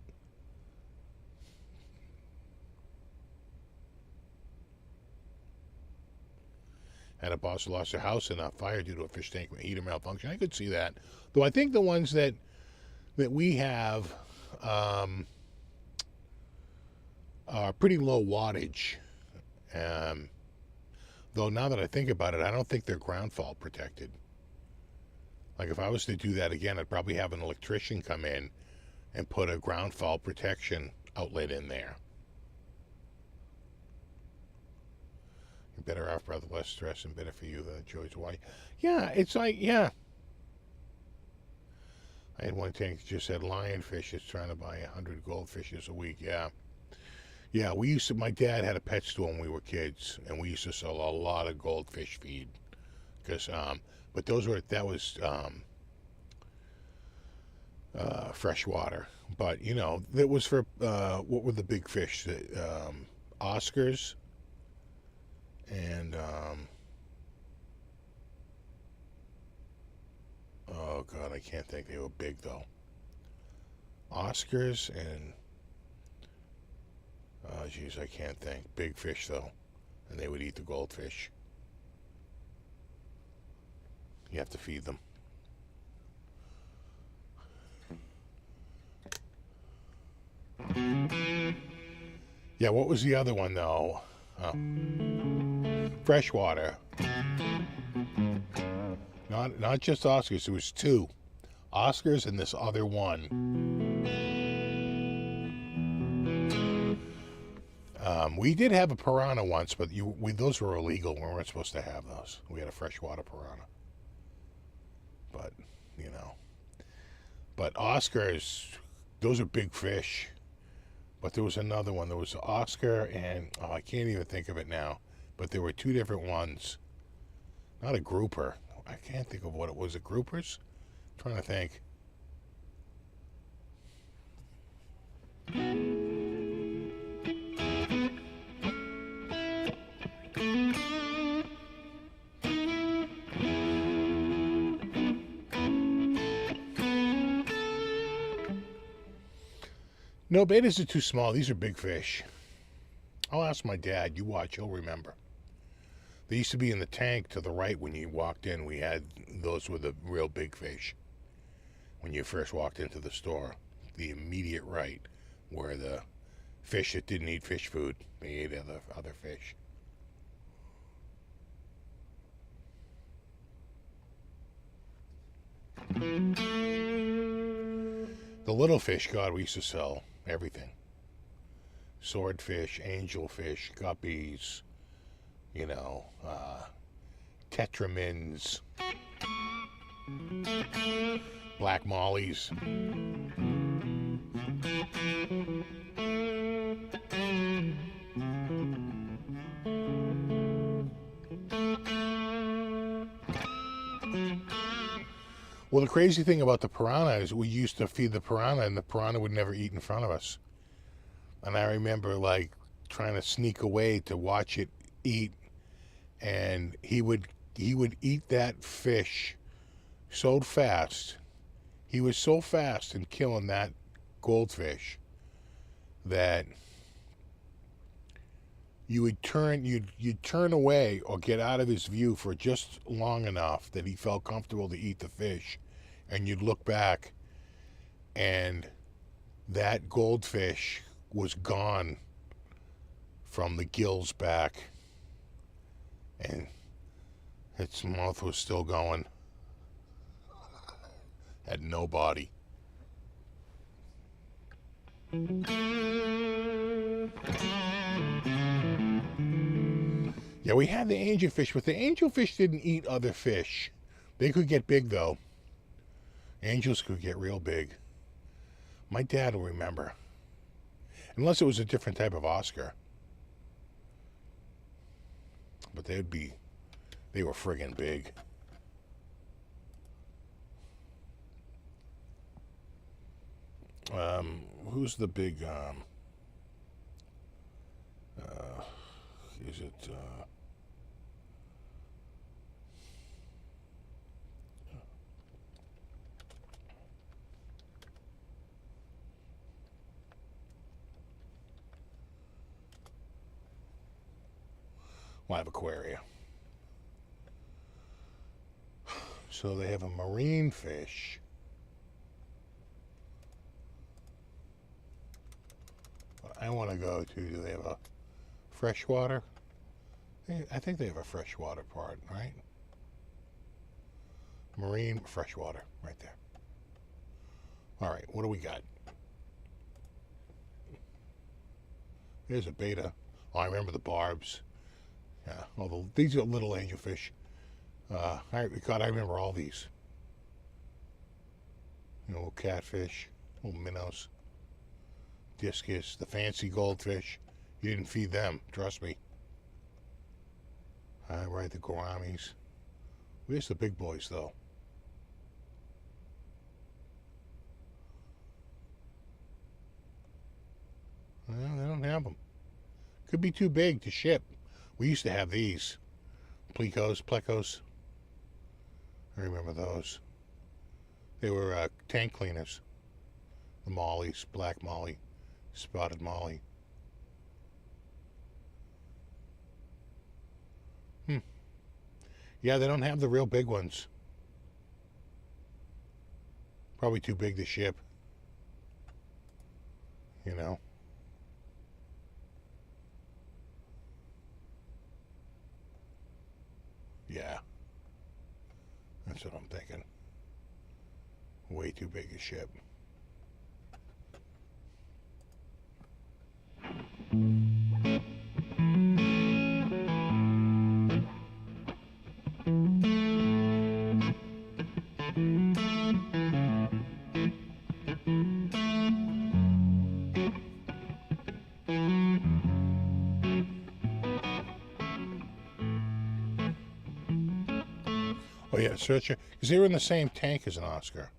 Had a boss who lost their house in a fire due to a fish tank heater malfunction. I could see that. Though I think the ones that we have are pretty low wattage. Though now that I think about it, I don't think they're ground fault protected. Like if I was to do that again, I'd probably have an electrician come in and put a ground fault protection outlet in there. You're better off, brother, less stress and better for you, the joys of why. Yeah, it's like, yeah. I had one tank that just said lionfish is trying to buy 100 goldfishes a week. Yeah. Yeah, my dad had a pet store when we were kids, and we used to sell a lot of goldfish feed. Because, but that was freshwater. But, you know, that was for, what were the big fish? Oscars and, oh God, I can't think. They were big though. Oscars and, oh geez, I can't think. Big fish though, and they would eat the goldfish. You have to feed them. Yeah, what was the other one though? Freshwater. Not just Oscars. There was two. Oscars and this other one. We did have a piranha once, but those were illegal. We weren't supposed to have those. We had a freshwater piranha. But, you know. But Oscars, those are big fish. But there was another one. There was Oscar and, oh, I can't even think of it now. But there were two different ones. Not a grouper. I can't think of what it was. Groupers? I'm trying to think. No, betas are too small. These are big fish. I'll ask my dad. You watch, he'll remember. They used to be in the tank to the right when you walked in. We had those were the real big fish. When you first walked into the store, the immediate right were the fish that didn't eat fish food. They ate other fish. The little fish, God, we used to sell everything. Swordfish, angelfish, guppies, you know, tetramins, black mollies. Well, the crazy thing about the piranha is we used to feed the piranha and the piranha would never eat in front of us. And I remember like trying to sneak away to watch it eat, and he would eat that fish so fast. He was so fast in killing that goldfish that you'd turn away or get out of his view for just long enough that he felt comfortable to eat the fish, and you'd look back and that goldfish was gone from the gills back and its mouth was still going. Had no body. Yeah, we had the angelfish, but the angelfish didn't eat other fish. They could get big, though. Angels could get real big. My dad will remember. Unless it was a different type of Oscar. But they'd be They were friggin' big. Who's the big, is it, Live Aquarium. So they have a marine fish. I want to go to, do they have a freshwater? I think they have a freshwater part, right? Marine, freshwater, right there. All right, what do we got? There's a beta. Oh, I remember the barbs. Yeah, although these are little angelfish. God, I remember all these. You know, little catfish, little minnows, discus, the fancy goldfish. You didn't feed them, trust me. Right, the gouramis. Where's the big boys, though? Well, they don't have them. Could be too big to ship. We used to have these. Plecos. I remember those. They were tank cleaners. The mollies, black molly, spotted molly. Yeah, they don't have the real big ones. Probably too big to ship. You know? Yeah. That's what I'm thinking. Way too big to ship. Oh yeah, search it, because they were in the same tank as an Oscar.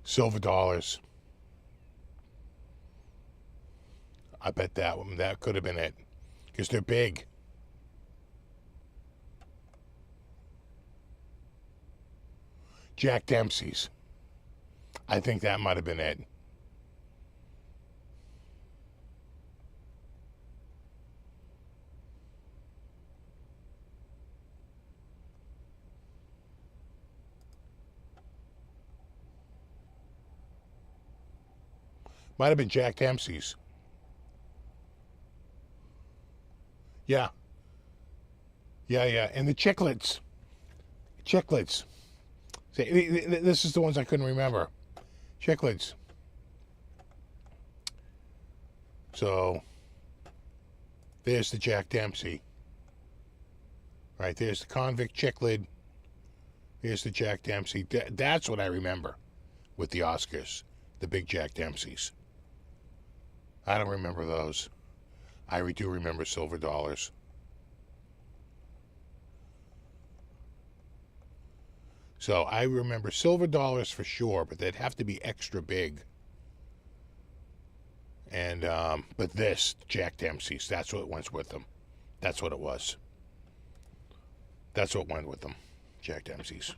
Silver dollars. I bet that could have been it, because they're big. Jack Dempsey's. I think that might have been it. Might have been Jack Dempsey's. Yeah. Yeah. And the chiclets. Chiclets. See, this is the ones I couldn't remember. Chiclets. So, there's the Jack Dempsey. Right, there's the convict chiclet. There's the Jack Dempsey. That's what I remember with the Oscars. The big Jack Dempseys. I don't remember those. I do remember silver dollars. So I remember silver dollars for sure, but they'd have to be extra big. And but this Jack Dempsey's, that's what went with them. That's what it was. That's what went with them. Jack Dempsey's.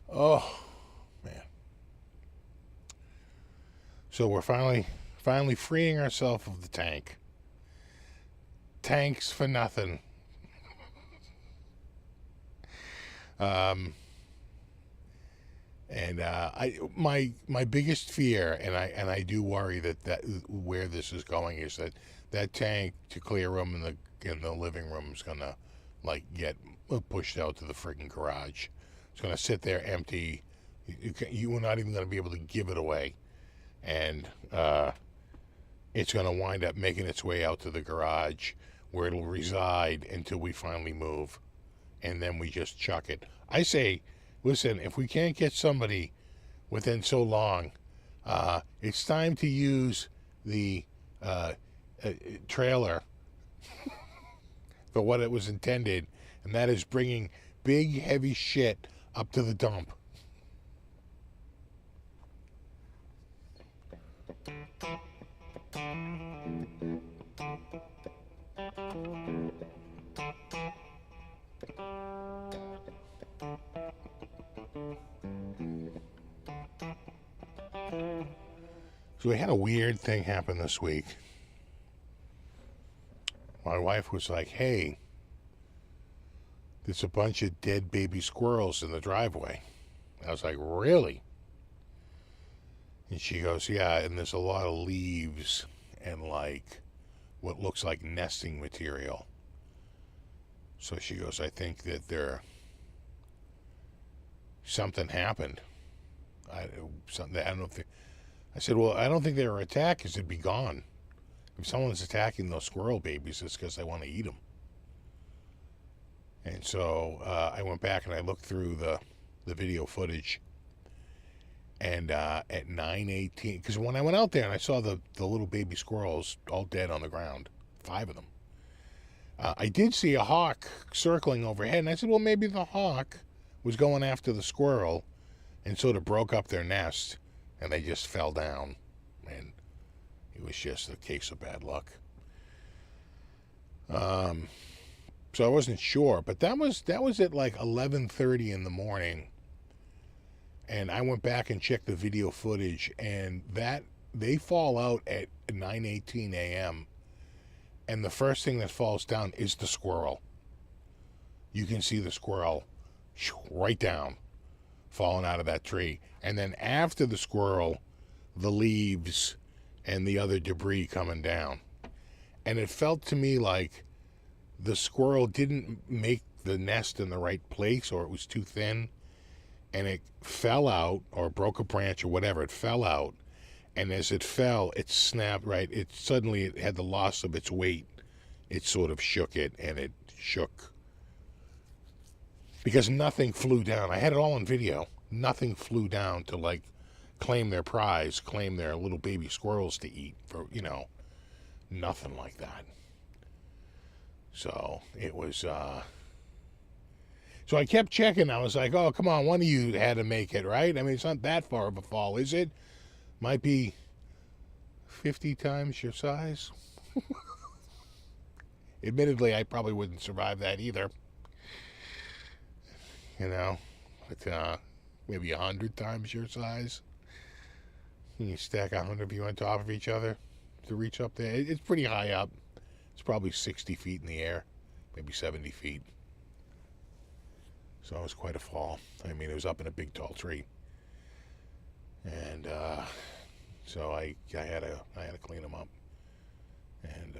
Oh man. So we're finally freeing ourselves of the tank. tanks for nothing. And my biggest fear, and I do worry that where this is going is that tank to clear room in the living room is gonna like get pushed out to the freaking garage. It's gonna sit there empty. You are not even gonna be able to give it away, and it's gonna wind up making its way out to the garage where it'll reside until we finally move, and then we just chuck it. I say, listen, if we can't get somebody within so long, it's time to use the trailer for what it was intended, and that is bringing big, heavy shit up to the dump. So we had a weird thing happen this week. My wife was like, hey, there's a bunch of dead baby squirrels in the driveway. I was like, really? And she goes, yeah, and there's a lot of leaves and like what looks like nesting material. So she goes, I think that something happened. I don't know if I said, well, I don't think they were attacked because they'd be gone. If someone's attacking those squirrel babies, it's because they want to eat them. And so I went back and I looked through the video footage. And at 9:18, because when I went out there and I saw the little baby squirrels all dead on the ground, 5 of them, I did see a hawk circling overhead. And I said, well, maybe the hawk was going after the squirrel and sort of broke up their nest. And they just fell down, and it was just a case of bad luck. So I wasn't sure, but that was at like 11:30 in the morning, and I went back and checked the video footage, and that they fall out at 9:18 a.m. and the first thing that falls down is the squirrel. You can see the squirrel right down, falling out of that tree. And then after the squirrel, the leaves and the other debris coming down. And it felt to me like the squirrel didn't make the nest in the right place, or it was too thin, and it fell out, or broke a branch or whatever. It fell out, and as it fell, it snapped, right? It had the loss of its weight. It sort of shook it, and it shook. Because nothing flew down. I had it all on video. Nothing flew down to like claim their prize, claim their little baby squirrels to eat for, nothing like that. So it was, so I kept checking. I was like, oh, come on, one of you had to make it, right? I mean, it's not that far of a fall, is it? Might be 50 times your size. Admittedly, I probably wouldn't survive that either. But maybe 100 times your size. You stack 100 of you on top of each other to reach up there. It's pretty high up. It's probably 60 feet in the air, maybe 70 feet. So it was quite a fall. I mean, it was up in a big, tall tree. And so I had to clean them up and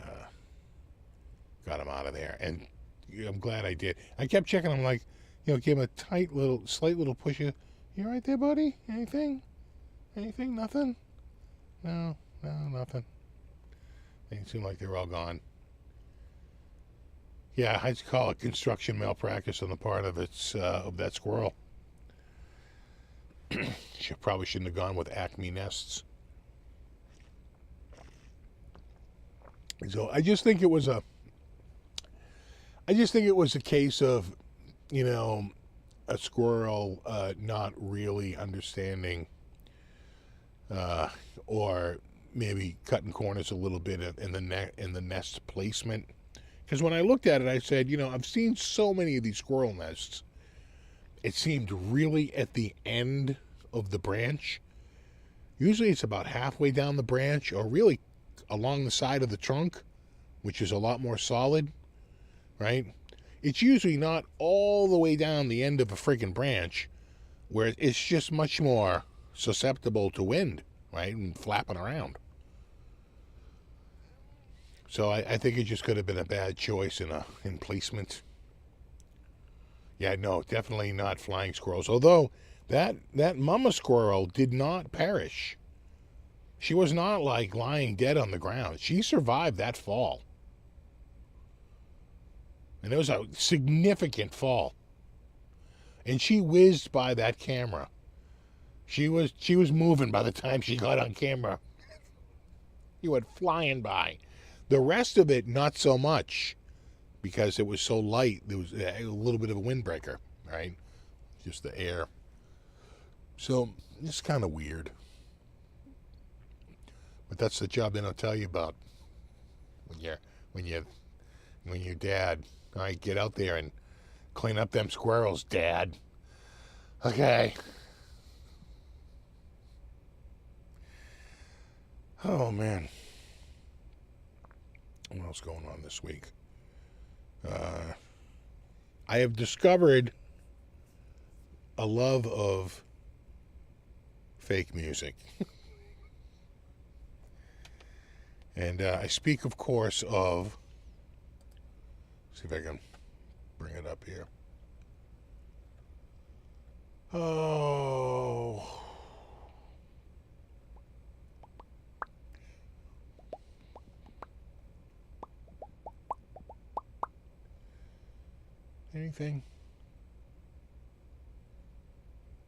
got them out of there. And I'm glad I did. I kept checking them, like, give him a slight little push. You all right there, buddy? Anything? Nothing? No, nothing. They seem like they're all gone. Yeah, I'd call it construction malpractice on the part of that squirrel. She probably shouldn't have gone with Acme nests. So I just think it was a case of, a squirrel not really understanding, or maybe cutting corners a little bit in the nest placement. Because when I looked at it, I said, I've seen so many of these squirrel nests. It seemed really at the end of the branch. Usually it's about halfway down the branch, or really along the side of the trunk, which is a lot more solid, right? It's usually not all the way down the end of a friggin' branch, where it's just much more susceptible to wind, right, and flapping around. So I think it just could have been a bad choice in placement. Yeah, no, definitely not flying squirrels. Although that mama squirrel did not perish. She was not like lying dead on the ground. She survived that fall. And it was a significant fall. And she whizzed by that camera. She was moving by the time she got on camera. She went flying by. The rest of it, not so much, because it was so light. There was a little bit of a windbreaker, right? Just the air. So it's kind of weird. But that's the job they don't tell you about when you're dad. All right, get out there and clean up them squirrels, Dad. Okay. Oh, man. What else going on this week? I have discovered a love of fake music. And I speak, of course, of... See if I can bring it up here. Oh... Anything?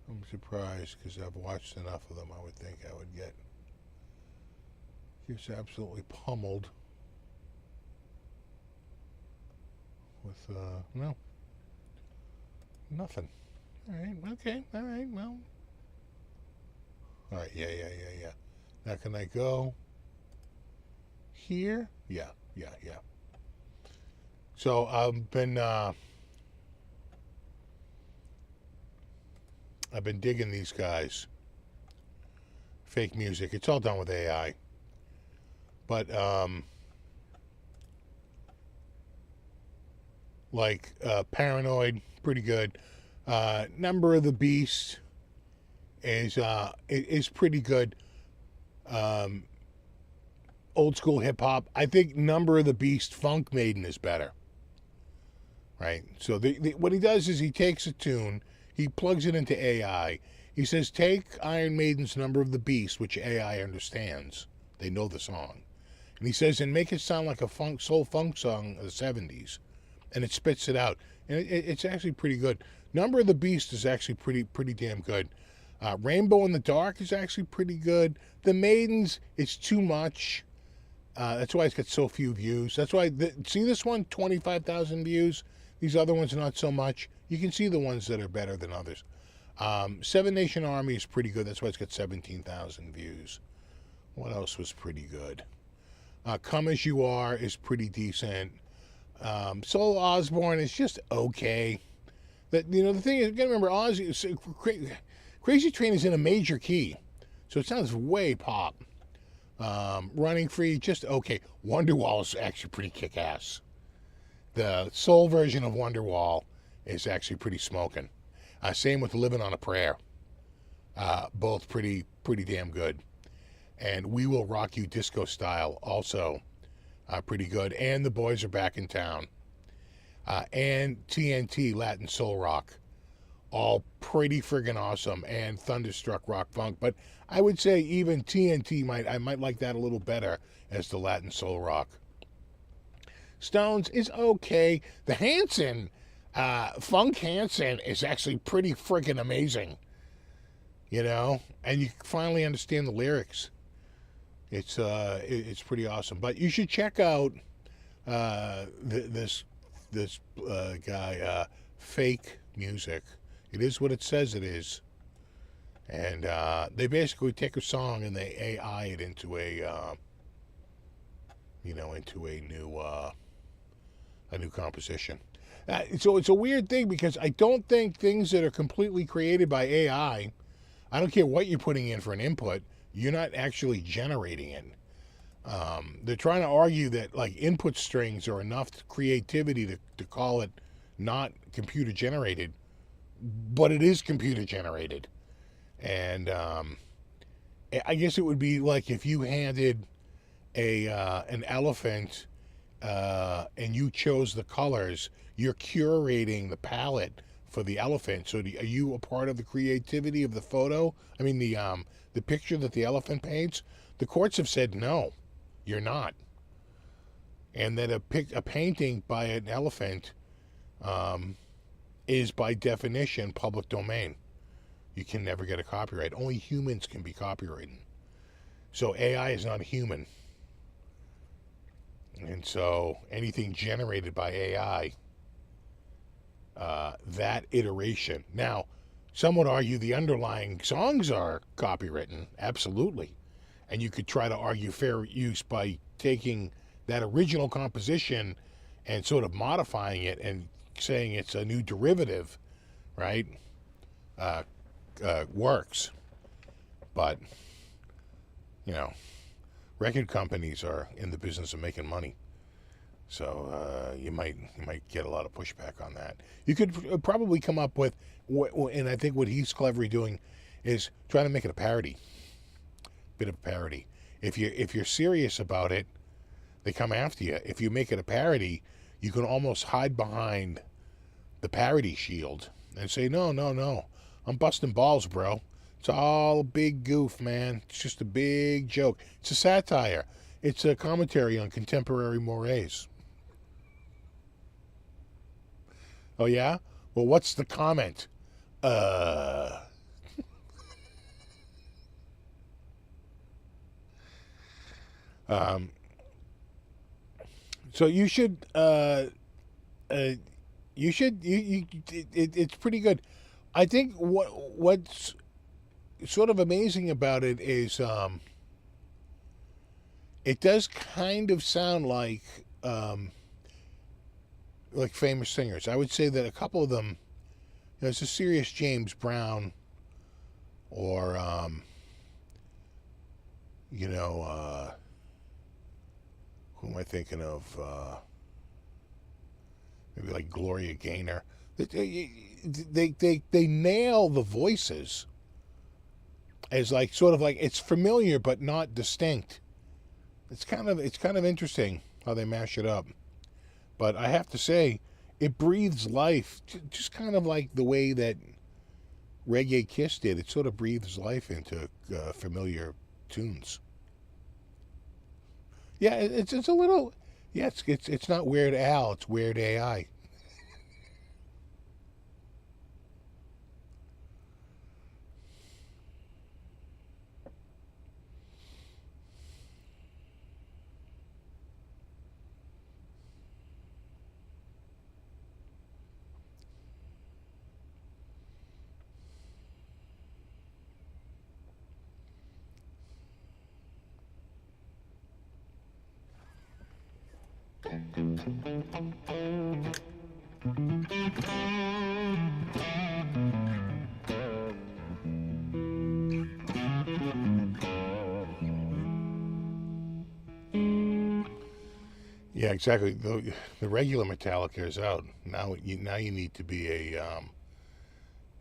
I'm surprised because I've watched enough of them. I would think I would get just absolutely pummeled with no, nothing. All right, okay, all right, well, all right, yeah. Now can I go here? Yeah. So I've been digging these guys. Fake music. It's all done with AI. But, like, Paranoid, pretty good. Number of the Beast is pretty good. Old school hip hop. I think Number of the Beast Funk Maiden is better. Right? So what he does is he takes a tune, he plugs it into AI. He says, take Iron Maiden's Number of the Beast, which AI understands. They know the song. And he says, and make it sound like a soul funk song of the 70s. And it spits it out. And it's actually pretty good. Number of the Beast is actually pretty damn good. Rainbow in the Dark is actually pretty good. The Maidens, it's too much. That's why it's got so few views. That's why, see this one, 25,000 views? These other ones, not so much. You can see the ones that are better than others. Seven Nation Army is pretty good. That's why it's got 17,000 views. What else was pretty good? Come As You Are is pretty decent. Soul Osborne is just okay. The thing is, you gotta remember, Crazy Train is in a major key, so it sounds way pop. Running Free, just okay. Wonderwall is actually pretty kick-ass. The soul version of Wonderwall is actually pretty smoking. Same with Living on a Prayer. Both pretty damn good. And We Will Rock You Disco Style, also pretty good. And The Boys Are Back in Town. And TNT, Latin Soul Rock. All pretty friggin' awesome. And Thunderstruck Rock Funk. But I would say even TNT, I might like that a little better as the Latin Soul Rock. Stones is okay. The Hanson, Funk Hanson is actually pretty friggin' amazing. And you finally understand the lyrics. It's pretty awesome. But you should check out this guy, Fake Music. It is what it says it is. And they basically take a song and they AI it into a new composition. So it's a weird thing because I don't think things that are completely created by AI, I don't care what you're putting in for an input, you're not actually generating it. They're trying to argue that like input strings are enough creativity to call it not computer generated, but it is computer generated. And I guess it would be like if you handed an elephant and you chose the colors, you're curating the palette for the elephant. So are you a part of the creativity of the photo? I mean the picture that the elephant paints. The courts have said no, you're not, and that a painting by an elephant is by definition public domain. You can never get a copyright. Only humans can be copyrighted. So AI is not a human. And so anything generated by AI, that iteration. Now, some would argue the underlying songs are copywritten. Absolutely. And you could try to argue fair use by taking that original composition and sort of modifying it and saying it's a new derivative, right? Works. But, you know, record companies are in the business of making money. So you might get a lot of pushback on that. You could probably come up with, and I think what he's cleverly doing is trying to make it a parody. Bit of a parody. If you're serious about it, they come after you. If you make it a parody, you can almost hide behind the parody shield and say, no, I'm busting balls, bro. It's all a big goof, man. It's just a big joke. It's a satire. It's a commentary on contemporary mores. Oh, yeah? Well, what's the comment? So you should, it's pretty good. I think what's sort of amazing about it is, it does kind of sound like famous singers. I would say that a couple of them, it's a serious James Brown, or who am I thinking of? Maybe like Gloria Gaynor. They nail the voices as like sort of like it's familiar but not distinct. It's kind of interesting how they mash it up. But I have to say, it breathes life, just kind of like the way that Reggae Kiss did. It sort of breathes life into familiar tunes. Yeah, it's a little. Yeah, it's not Weird Al. It's Weird AI. Yeah, exactly. The regular Metallica is out now. You need to be a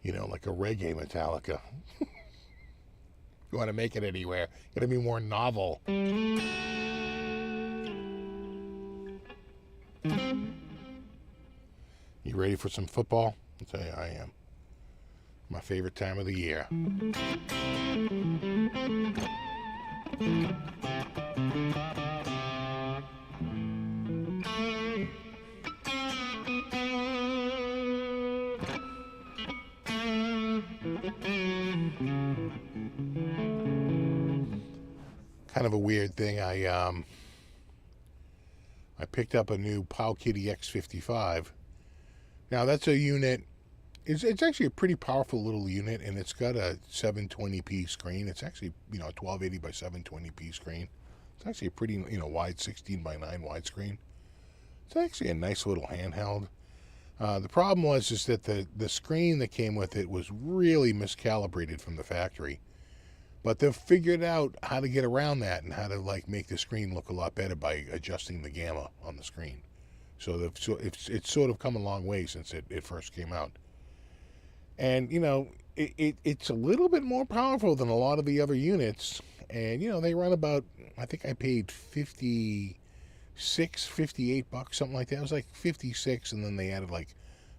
like a reggae Metallica. You want to make it anywhere? Got to be more novel. You ready for some football? I'll tell you, I am. My favorite time of the year. Kind of a weird thing. I picked up a new Powkiddy X55. Now that's a unit. It's actually a pretty powerful little unit, and it's got a 720p screen. It's actually a 1280 by 720p screen. It's actually a pretty wide 16 by 9 widescreen. It's actually a nice little handheld. The problem was that the screen that came with it was really miscalibrated from the factory. But they've figured out how to get around that and how to like make the screen look a lot better by adjusting the gamma on the screen. So it's sort of come a long way since it first came out. And, you know, it's a little bit more powerful than a lot of the other units. And, you know, they run about, I think I paid $58, something like that. It was like 56, and then they added like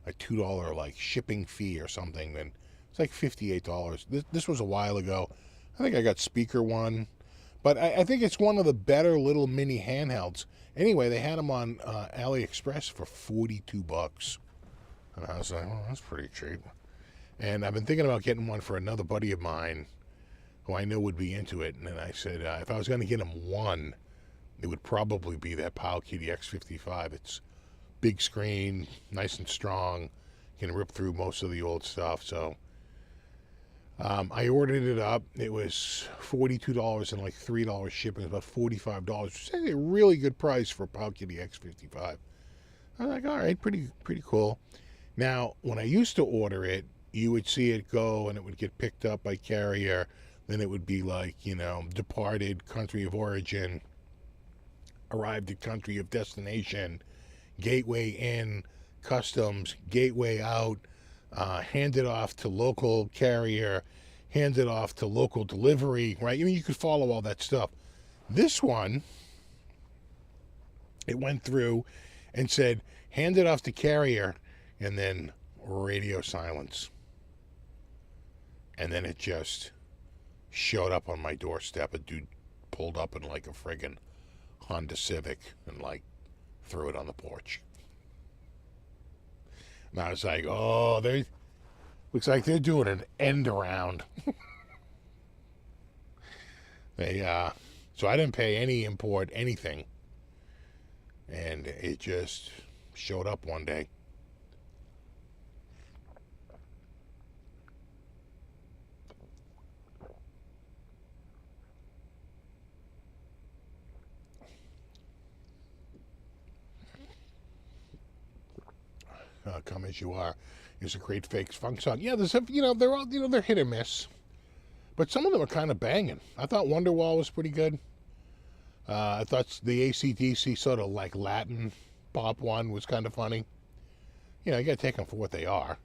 a $2 like shipping fee or something. Then it's like $58. This was a while ago. I think I got speaker one. But I think it's one of the better little mini handhelds. Anyway, they had them on AliExpress for $42. And I was like, well, that's pretty cheap. And I've been thinking about getting one for another buddy of mine who I know would be into it. And then I said, if I was going to get him one, it would probably be that Powkiddy X55. It's big screen, nice and strong, can rip through most of the old stuff. So I ordered it up. It was $42 and like $3 shipping, about $45, which is a really good price for a Powkiddy X55. I was like, all right, pretty cool. Now, when I used to order it, you would see it go and it would get picked up by carrier. Then it would be like, you know, departed country of origin, arrived at country of destination, gateway in, customs, gateway out, handed off to local carrier, handed off to local delivery, right? I mean, you could follow all that stuff. This one, it went through and said, handed off to carrier, and then radio silence. And then it just showed up on my doorstep. A dude pulled up in like a friggin' Honda Civic and like threw it on the porch. And I was like, oh, looks like they're doing an end around. So I didn't pay any import, anything. And it just showed up one day. Come as you are is a great fake funk song. Yeah, there's they're all they're hit or miss, but some of them are kind of banging. I thought Wonderwall was pretty good. I thought the AC/DC sort of like Latin pop one was kind of funny. You know, you gotta take them for what they are.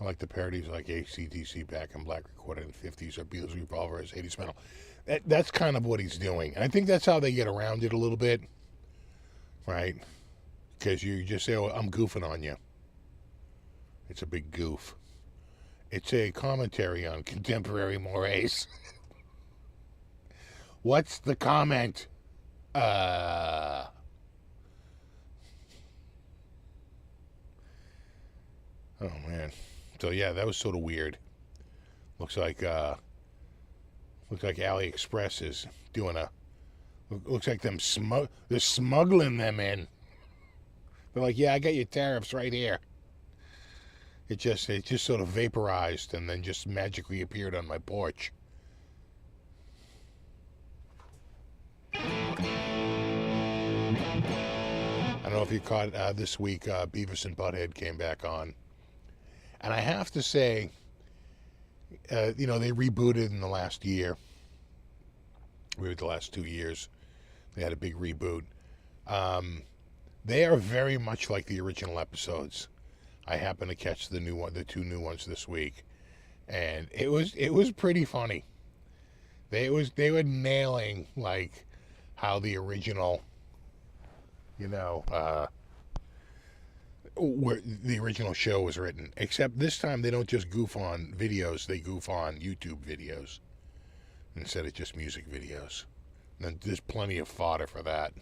I like the parodies like AC/DC Back in Black recorded in the 50s or Beatles Revolver as 80s metal. That's kind of what he's doing. And I think that's how they get around it a little bit, right? Because you just say, oh, I'm goofing on you. It's a big goof. It's a commentary on contemporary mores. What's the comment? Oh, man. So, yeah, that was sort of weird. Looks like AliExpress is doing looks like they're smuggling them in. They're like, yeah, I got your tariffs right here. It just sort of vaporized and then just magically appeared on my porch. I don't know if you caught this week, Beavis and Butt-Head came back on. And I have to say, they rebooted in the last year. Maybe the last 2 years. They had a big reboot. They are very much like the original episodes. I happened to catch the two new ones this week, and it was pretty funny. They were nailing like how the original, where the original show was written. Except this time they don't just goof on videos; they goof on YouTube videos instead of just music videos. And there's plenty of fodder for that.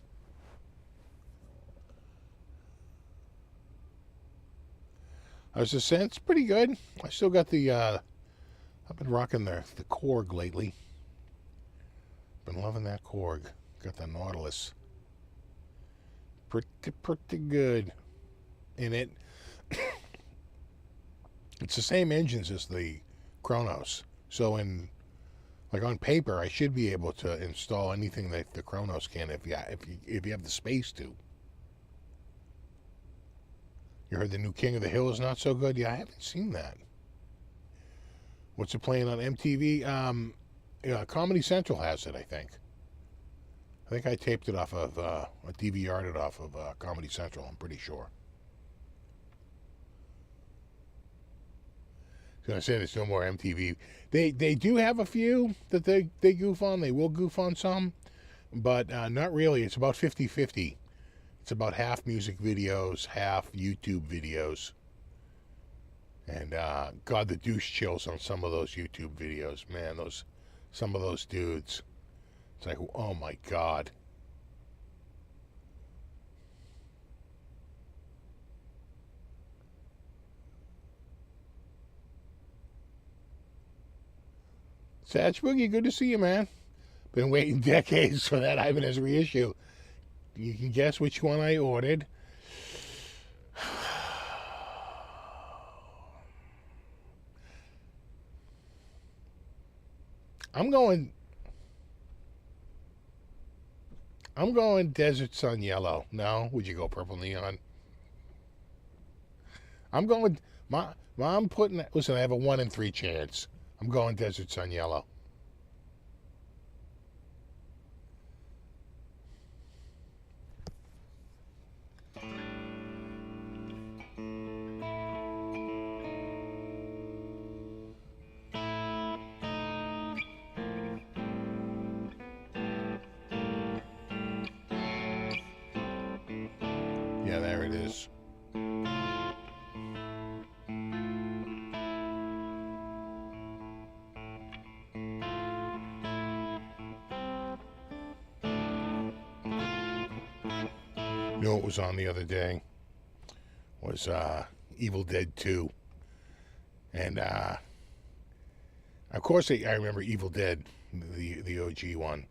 I was just saying, it's pretty good. I still got the, I've been rocking the Korg lately. Been loving that Korg. Got the Nautilus. Pretty good. And it's the same engines as the Kronos. So on paper, I should be able to install anything that the Kronos can if you have the space to. You heard the new King of the Hill is not so good? Yeah, I haven't seen that. What's it playing on MTV? Comedy Central has it, I think. I think I taped it off of, DVR'd it off of Comedy Central, I'm pretty sure. So I said there's no more MTV. They do have a few that they goof on. They will goof on some, but not really. It's about 50-50. It's about half music videos, half YouTube videos. And God, the douche chills on some of those YouTube videos, man. Some of those dudes. It's like, oh my God. Satch Boogie, good to see you, man. Been waiting decades for that Ibanez reissue. You can guess which one I ordered. I'm going Desert Sun Yellow. No? Would you go Purple Neon? I'm going... I'm putting... Listen, I have a 1 in 3 chance. I'm going Desert Sun Yellow. Yeah, there it is. You know what was on the other day? Was Evil Dead 2. And of course I remember Evil Dead, the OG one.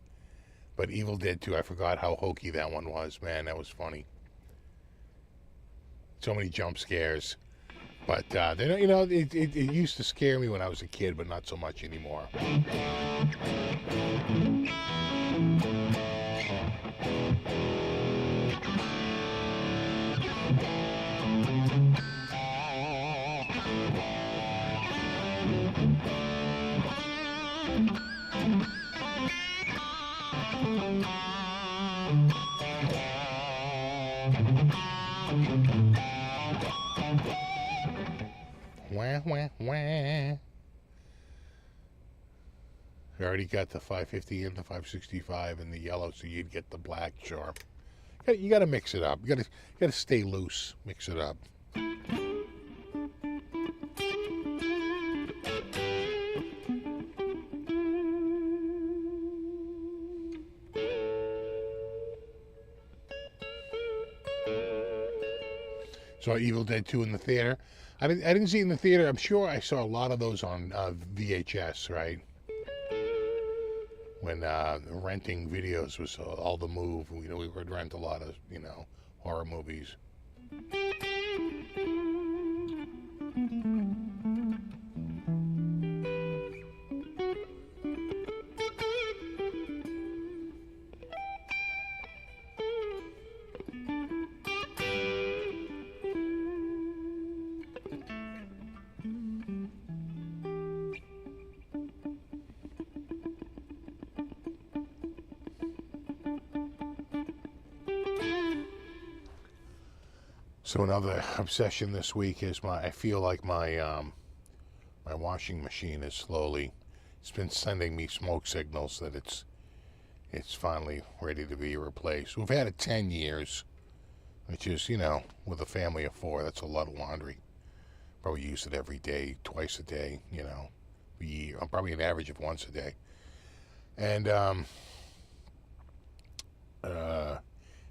But Evil Dead 2, I forgot how hokey that one was. Man, that was funny. So many jump scares. But it used to scare me when I was a kid, but not so much anymore. Wah, wah, wah. I already got the 550 and the 565 and the yellow, so you'd get the black sharp. You got to mix it up. You got to stay loose. Mix it up. Saw Evil Dead 2 in the theater. I didn't see it in the theater. I'm sure I saw a lot of those on VHS, right? When renting videos was all the move. We would rent a lot of, horror movies. So another obsession this week is I feel like my washing machine is it's been sending me smoke signals that it's finally ready to be replaced. We've had it 10 years, which is, with a family of 4, that's a lot of laundry. Probably use it every day, twice a day, probably an average of once a day. And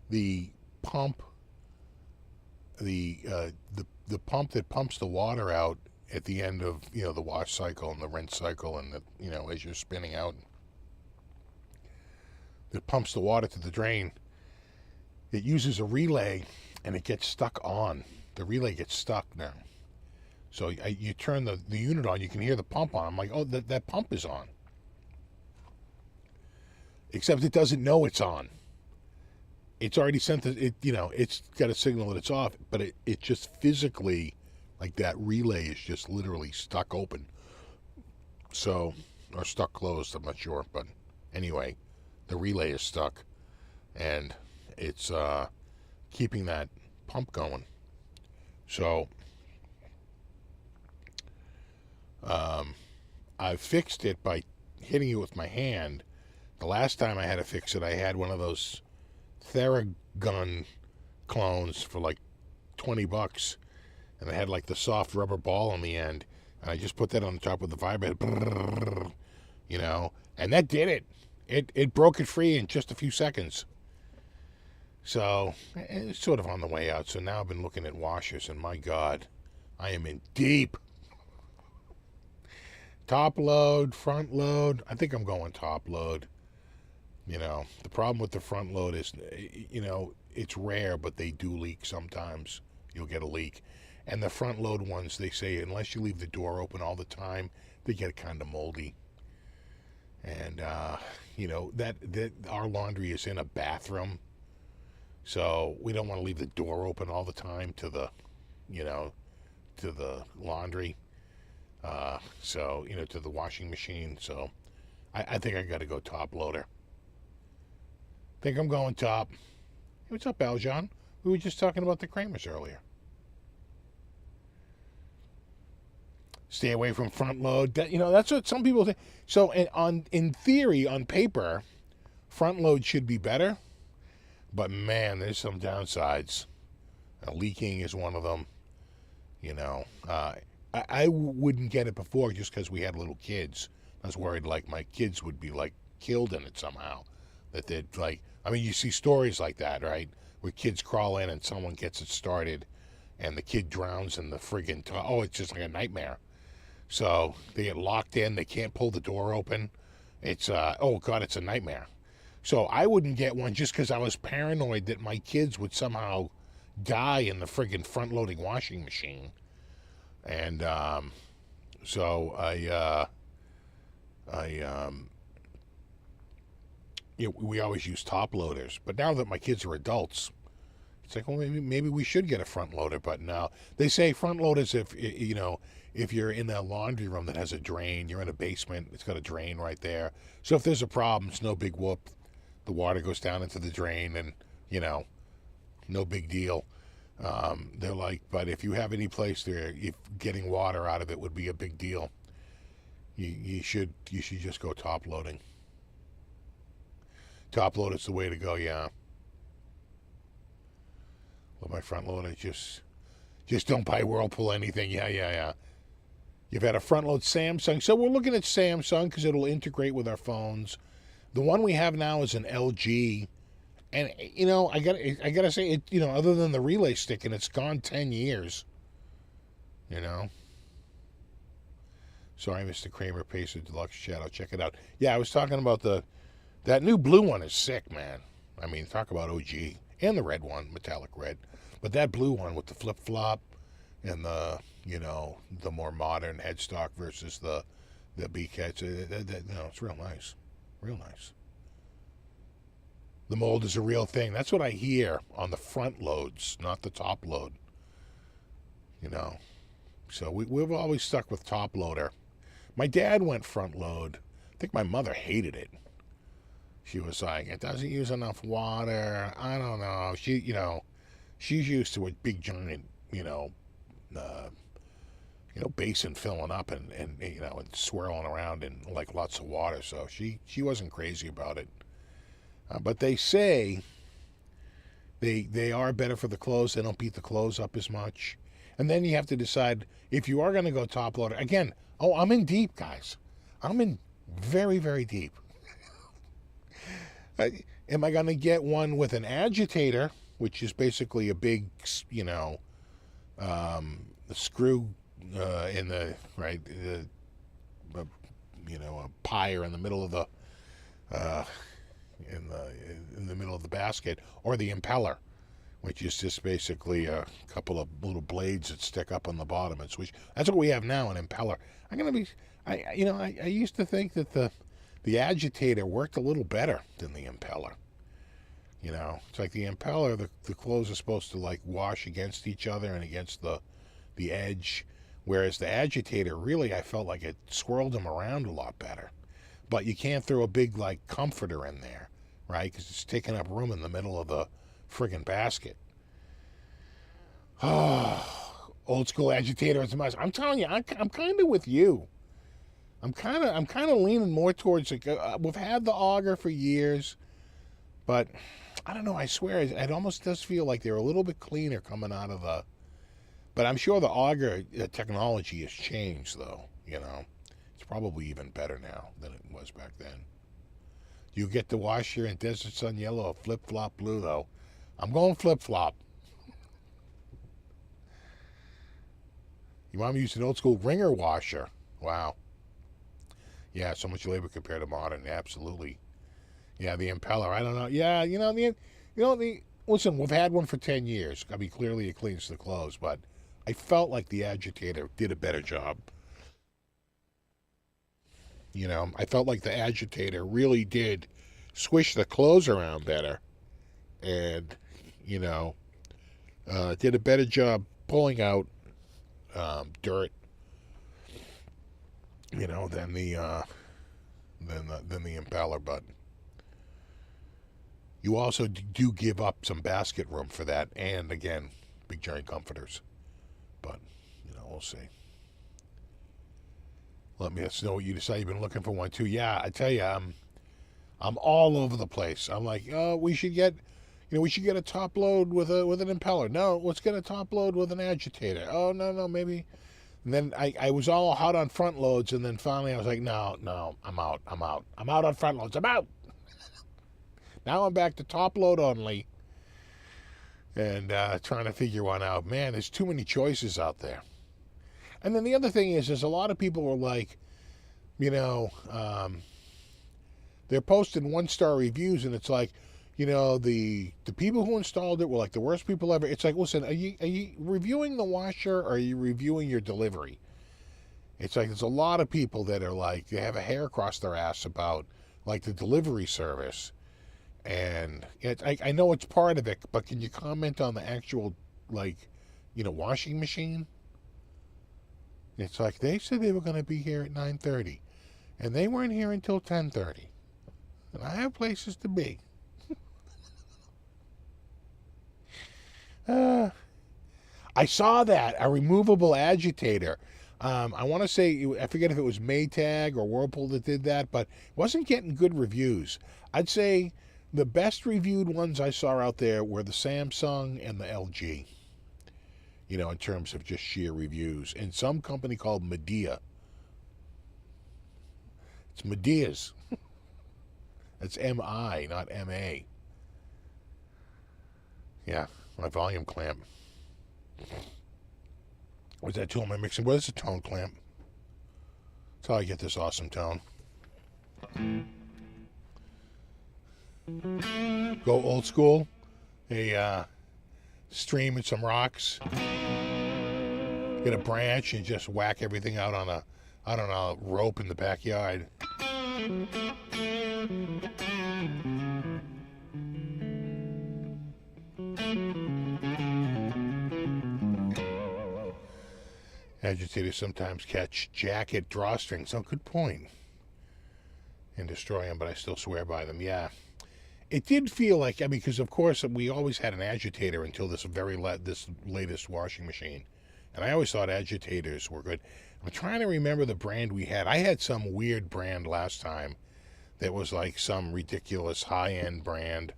the pump, the pump that pumps the water out at the end of the wash cycle and the rinse cycle, and as you're spinning out, that pumps the water to the drain, it uses a relay and it gets stuck on. The relay gets stuck now. So you turn the unit on, you can hear the pump on. I'm like, oh, that pump is on. Except it doesn't know it's on. It's already sent it's got a signal that it's off, but it just physically, like that relay is just literally stuck open. So, or stuck closed, I'm not sure. But anyway, the relay is stuck. And it's keeping that pump going. So, I fixed it by hitting it with my hand. The last time I had to fix it, I had one of those Theragun clones for like $20, and it had like the soft rubber ball on the end, and I just put that on the top of the vibrator, and that did it. It broke it free in just a few seconds. So it's sort of on the way out. So now I've been looking at washers, and my God, I am in deep. Top load, front load. I think I'm going top load. The problem with the front load is, it's rare, but they do leak sometimes. You'll get a leak. And the front load ones, they say, unless you leave the door open all the time, they get kind of moldy. And, that our laundry is in a bathroom. So we don't want to leave the door open all the time to the laundry. To the washing machine. So I think I got to go top loader. Think I'm going top. Hey, what's up, Aljon? We were just talking about the Kramers earlier. Stay away from front load. That's what some people think. So in theory, on paper, front load should be better. But man, there's some downsides. Leaking is one of them. I wouldn't get it before just because we had little kids. I was worried like my kids would be like killed in it somehow. That they'd you see stories like that, right? Where kids crawl in and someone gets it started and the kid drowns in the friggin' it's just like a nightmare. So they get locked in, they can't pull the door open. It's, it's a nightmare. So I wouldn't get one just because I was paranoid that my kids would somehow die in the friggin' front-loading washing machine. And we always use top loaders. But now that my kids are adults, it's like, well, maybe we should get a front loader. But no, they say front loaders if you're in a laundry room that has a drain, you're in a basement, it's got a drain right there. So if there's a problem, it's no big whoop. The water goes down into the drain, and no big deal. They're like, but if you have any place there, if getting water out of it would be a big deal, you should just go top loading. Top load is the way to go, yeah. Well, my front loader, just don't buy Whirlpool anything. Yeah. You've had a front load Samsung, so we're looking at Samsung because it'll integrate with our phones. The one we have now is an LG. And, I gotta say, it, other than the relay sticking, it's gone 10 years. Sorry, Mr. Kramer, Pacer Deluxe Shadow. Check it out. Yeah, I was talking about that new blue one is sick, man. Talk about OG. And the red one, metallic red. But that blue one with the flip-flop and the more modern headstock versus the beakheads, it's real nice. Real nice. The mold is a real thing. That's what I hear on the front loads, not the top load. So we've always stuck with top loader. My dad went front load. I think my mother hated it. She was like, it doesn't use enough water. I don't know. She's used to a big giant, basin filling up and swirling around in like lots of water. So she wasn't crazy about it. But they say they are better for the clothes. They don't beat the clothes up as much. And then you have to decide if you are going to go top loader. Again, I'm in deep, guys. I'm in very, very deep. Am I going to get one with an agitator, which is basically a big, screw in the, right, a pyre in the middle of the in the middle of the basket, or the impeller, which is just basically a couple of little blades that stick up on the bottom and switch. That's what we have now, an impeller. I used to think that the agitator worked a little better than the impeller. It's like the impeller, the clothes are supposed to like wash against each other and against the edge, whereas the agitator, really, I felt like it swirled them around a lot better. But you can't throw a big like comforter in there, right? Because it's taking up room in the middle of the friggin' basket. Oh, old school agitator is a must. I'm telling you, I'm kind of with you. I'm kind of leaning more towards like, we've had the auger for years, but I don't know. I swear, it almost does feel like they're a little bit cleaner coming out of the. But I'm sure the auger technology has changed, though. It's probably even better now than it was back then. You get to wash your in Desert Sun Yellow or Flip Flop Blue, though. I'm going Flip Flop. Your mom used an old school ringer washer. Wow. Yeah, so much labor compared to modern. Absolutely. Yeah, the impeller. I don't know. Yeah, listen, we've had one for 10 years. I mean, clearly it cleans the clothes, but I felt like the agitator did a better job. I felt like the agitator really did swish the clothes around better and, did a better job pulling out dirt, than the impeller. But you also do give up some basket room for that, and again, big giant comforters. But we'll see. Let me know what you decide. You've been looking for one too. Yeah, I tell you, I'm all over the place. I'm like, oh, we should get a top load with an impeller. No, let's get a top load with an agitator. Oh, no, maybe. And then I was all hot on front loads, and then finally I was like, no, I'm out on front loads. I'm out. Now I'm back to top load only, and trying to figure one out. Man, there's too many choices out there. And then the other thing is, there's a lot of people who are like, they're posting 1-star reviews, and it's like, the people who installed it were like the worst people ever. It's like, listen, are you reviewing the washer, or are you reviewing your delivery? It's like there's a lot of people that are like, they have a hair across their ass about like the delivery service. And I know it's part of it, but can you comment on the actual washing machine? It's like they said they were going to be here at 9:30, and they weren't here until 10:30. And I have places to be. I saw that, a removable agitator. I want to say, I forget if it was Maytag or Whirlpool that did that, but it wasn't getting good reviews. I'd say the best reviewed ones I saw out there were the Samsung and the LG. In terms of just sheer reviews. And some company called Medea. It's Medea's. It's M-I, not M-A. Yeah, my volume clamp. What's that tool am I mixing? What is a tone clamp? That's how I get this awesome tone. Go old school. A stream and some rocks. Get a branch and just whack everything out on a rope in the backyard. Agitators sometimes catch jacket drawstrings. Oh, good point. And destroy them, but I still swear by them. Yeah. It did feel like, because of course we always had an agitator until this this latest washing machine. And I always thought agitators were good. I'm trying to remember the brand we had. I had some weird brand last time that was like some ridiculous high-end brand.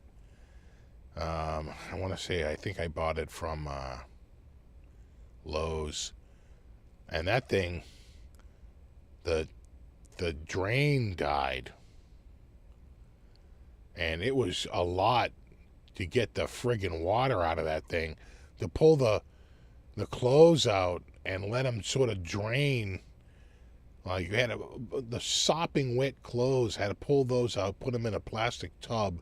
I want to say, I think I bought it from Lowe's. And that thing, the drain died. And it was a lot to get the friggin' water out of that thing. To pull the clothes out and let them sort of drain You had the sopping wet clothes, had to pull those out, put them in a plastic tub,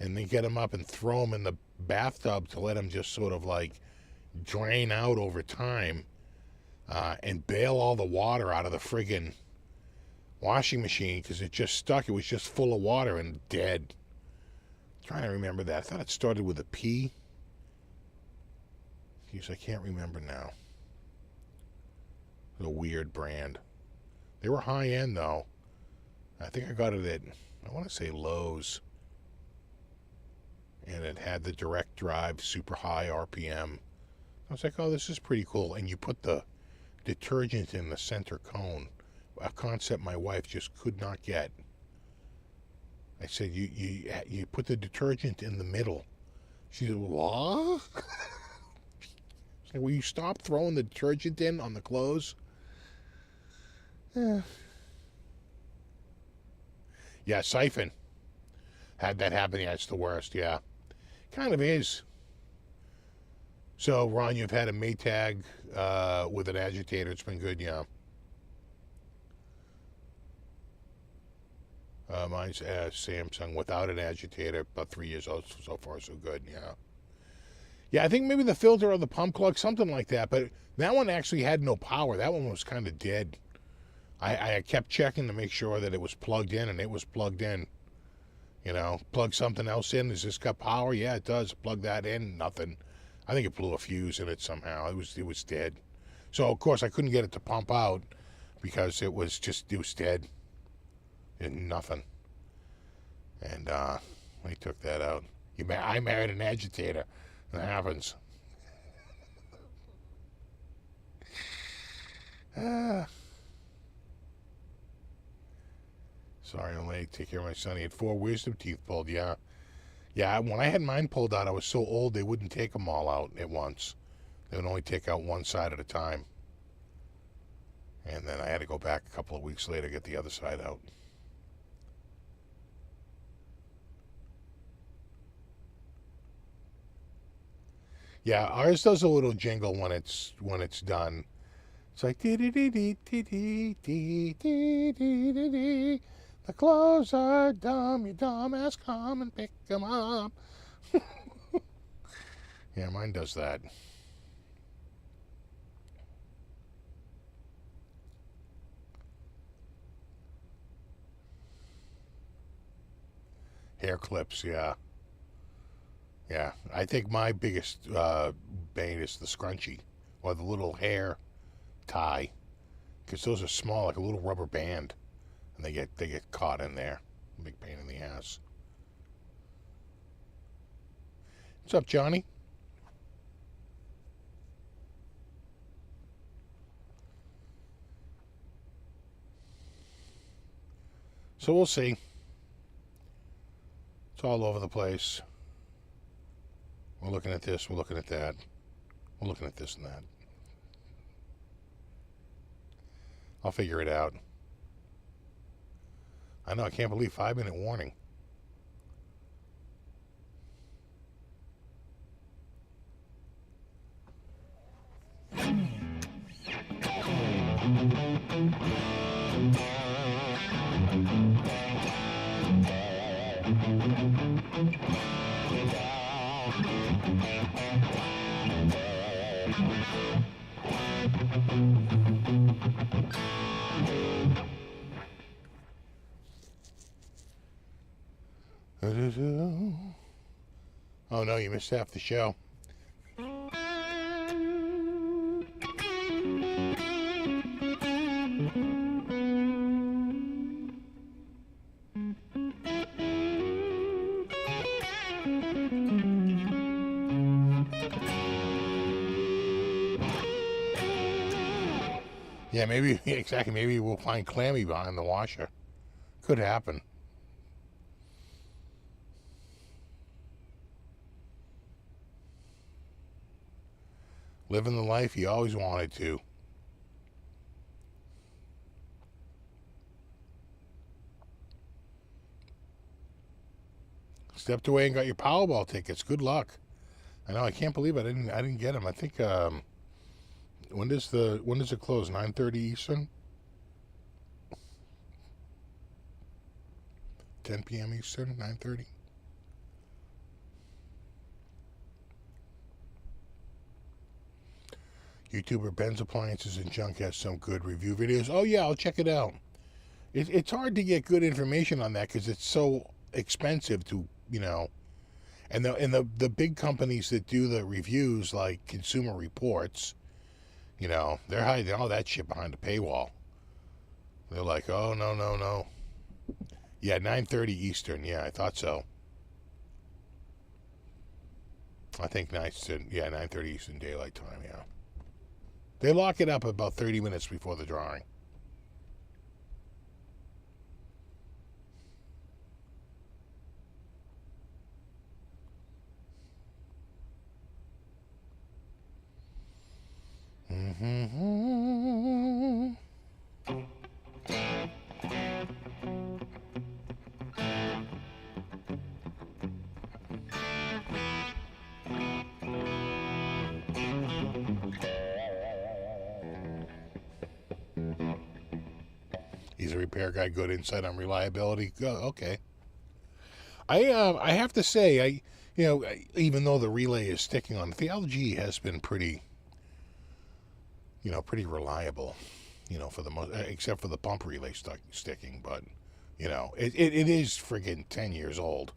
and then get them up and throw them in the bathtub to let them just sort of like drain out over time, and bail all the water out of the friggin' washing machine because it just stuck. It was just full of water and dead. I'm trying to remember that. I thought it started with a P. Jeez, I can't remember now. It was a weird brand. They were high end though. I think I got it at, I want to say Lowe's. And it had the direct drive, super high RPM. I was like, oh, this is pretty cool. And you put the detergent in the center cone, a concept my wife just could not get. I said, you put the detergent in the middle. She said, what? I said, will you stop throwing the detergent in on the clothes? Yeah, siphon. Had that happen, yeah, it's the worst, yeah. Kind of is. So, Ron, you've had a Maytag with an agitator. It's been good, yeah. Mine's a Samsung without an agitator, about 3 years old, so far so good, yeah. Yeah, I think maybe the filter or the pump plug, something like that, but that one actually had no power. That one was kind of dead. I kept checking to make sure that it was plugged in, and it was plugged in. You know, plug something else in. Does this got power? Yeah, it does. Plug that in. Nothing. I think it blew a fuse in it somehow. It was dead. So of course I couldn't get it to pump out because it was dead. And nothing. And we took that out. I married an agitator. That happens. Sorry, I'm late. Take care of my son. He had 4 wisdom teeth pulled. Yeah. Yeah, when I had mine pulled out, I was so old they wouldn't take them all out at once. They would only take out one side at a time. And then I had to go back a couple of weeks later to get the other side out. Yeah, ours does a little jingle when it's done. It's like dee dee dee dee dee dee dee dee dee dee dee. The clothes are dumb, you dumbass, come and pick them up. Yeah, mine does that. Hair clips, yeah. Yeah, I think my biggest bane is the scrunchie or the little hair tie, because those are small, like a little rubber band. And they get caught in there. Big pain in the ass. What's up, Johnny? So we'll see. It's all over the place. We're looking at this, we're looking at that. We're looking at this and that. I'll figure it out. I know, I can't believe 5-minute warning. Oh no, you missed half the show. Yeah, maybe, exactly, maybe we'll find Clammy behind the washer. Could happen. Living the life he always wanted to. Stepped away and got your Powerball tickets. Good luck. I know, I can't believe I didn't get them. I think when does it close? 9:30 Eastern? 10 p.m. Eastern, 9:30. YouTuber Ben's Appliances and Junk has some good review videos. Oh yeah, I'll check it out. It's hard to get good information on that because it's so expensive to, and the big companies that do the reviews, like Consumer Reports, they're hiding all that shit behind a paywall. They're like, oh, no. Yeah, 9:30 Eastern. Yeah, I thought so. I think 9:30 Eastern Daylight Time, yeah. They lock it up about 30 minutes before the drawing. Mm-hmm. He's a repair guy, good insight on reliability. Okay. I have to say, even though the relay is sticking on, the LG has been pretty reliable, for the most, except for the pump relay sticking. But, it is friggin' 10 years old.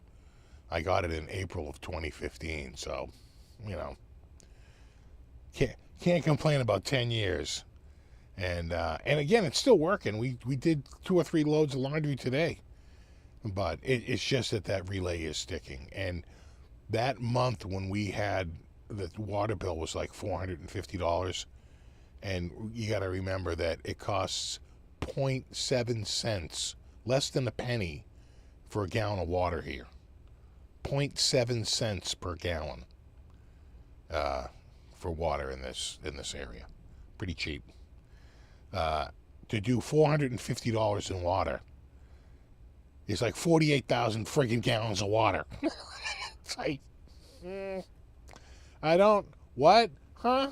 I got it in April of 2015, so, can't complain about 10 years. And again, it's still working. We did 2 or 3 loads of laundry today, but it's just that relay is sticking. And that month when we had the water bill was like $450, and you got to remember that it costs 0.7 cents, less than a penny, for a gallon of water here. 0.7 cents per gallon for water in this area. Pretty cheap. To do $450 in water is like 48,000 friggin' gallons of water. It's like, what? Huh?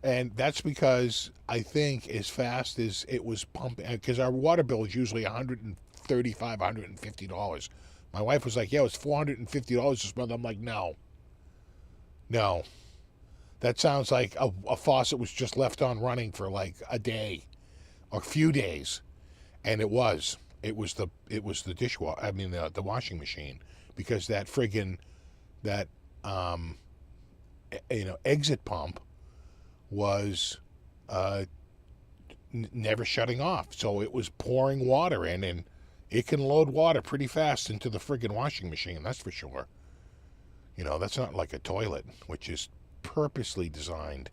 And that's because I think as fast as it was pumping, because our water bill is usually $135, $150. My wife was like, yeah, it was $450 this month. I'm like, no. That sounds like a faucet was just left on running for like a day or a few days. And it was the dishwasher. I mean, the washing machine, because that friggin' exit pump was never shutting off. So it was pouring water in, and it can load water pretty fast into the friggin' washing machine. That's for sure. That's not like a toilet, which is purposely designed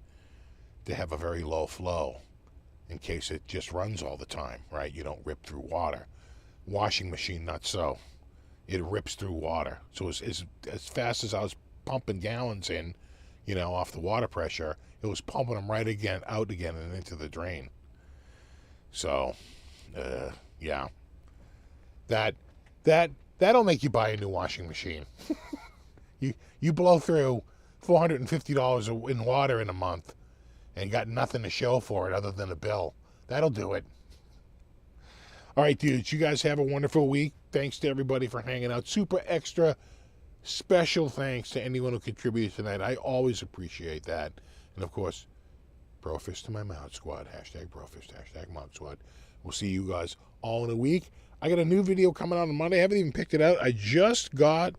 to have a very low flow in case it just runs all the time, right? You don't rip through water. Washing machine, not so. It rips through water. So as fast as I was pumping gallons in, off the water pressure, it was pumping them out again and into the drain. So, yeah. That'll make you buy a new washing machine. You blow through $450 in water in a month and got nothing to show for it other than a bill. That'll do it. All right, dudes, you guys have a wonderful week. Thanks to everybody for hanging out. Super extra special thanks to anyone who contributed tonight. I always appreciate that. And, of course, Brofist to my Mod Squad. #Brofist, #Mod Squad. We'll see you guys all in a week. I got a new video coming out on Monday. I haven't even picked it out. I just got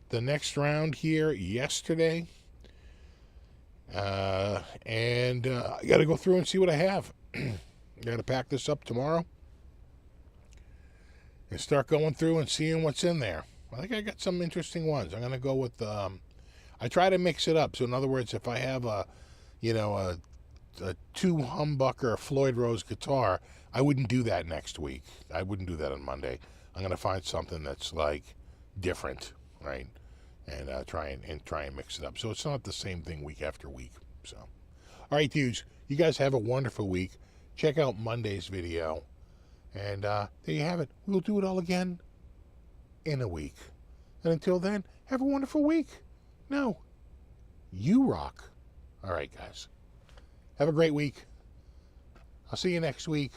the next round here yesterday, and I got to go through and see what I have. I got to pack this up tomorrow and start going through and seeing what's in there. I think I got some interesting ones. I'm going to go with, I try to mix it up. So in other words, if I have a 2-humbucker Floyd Rose guitar, I wouldn't do that next week. I wouldn't do that on Monday. I'm going to find something that's like different, right? And try and mix it up. So it's not the same thing week after week. So, all right, dudes, you guys have a wonderful week. Check out Monday's video. And there you have it. We'll do it all again in a week. And until then, have a wonderful week. No, you rock. All right, guys. Have a great week. I'll see you next week.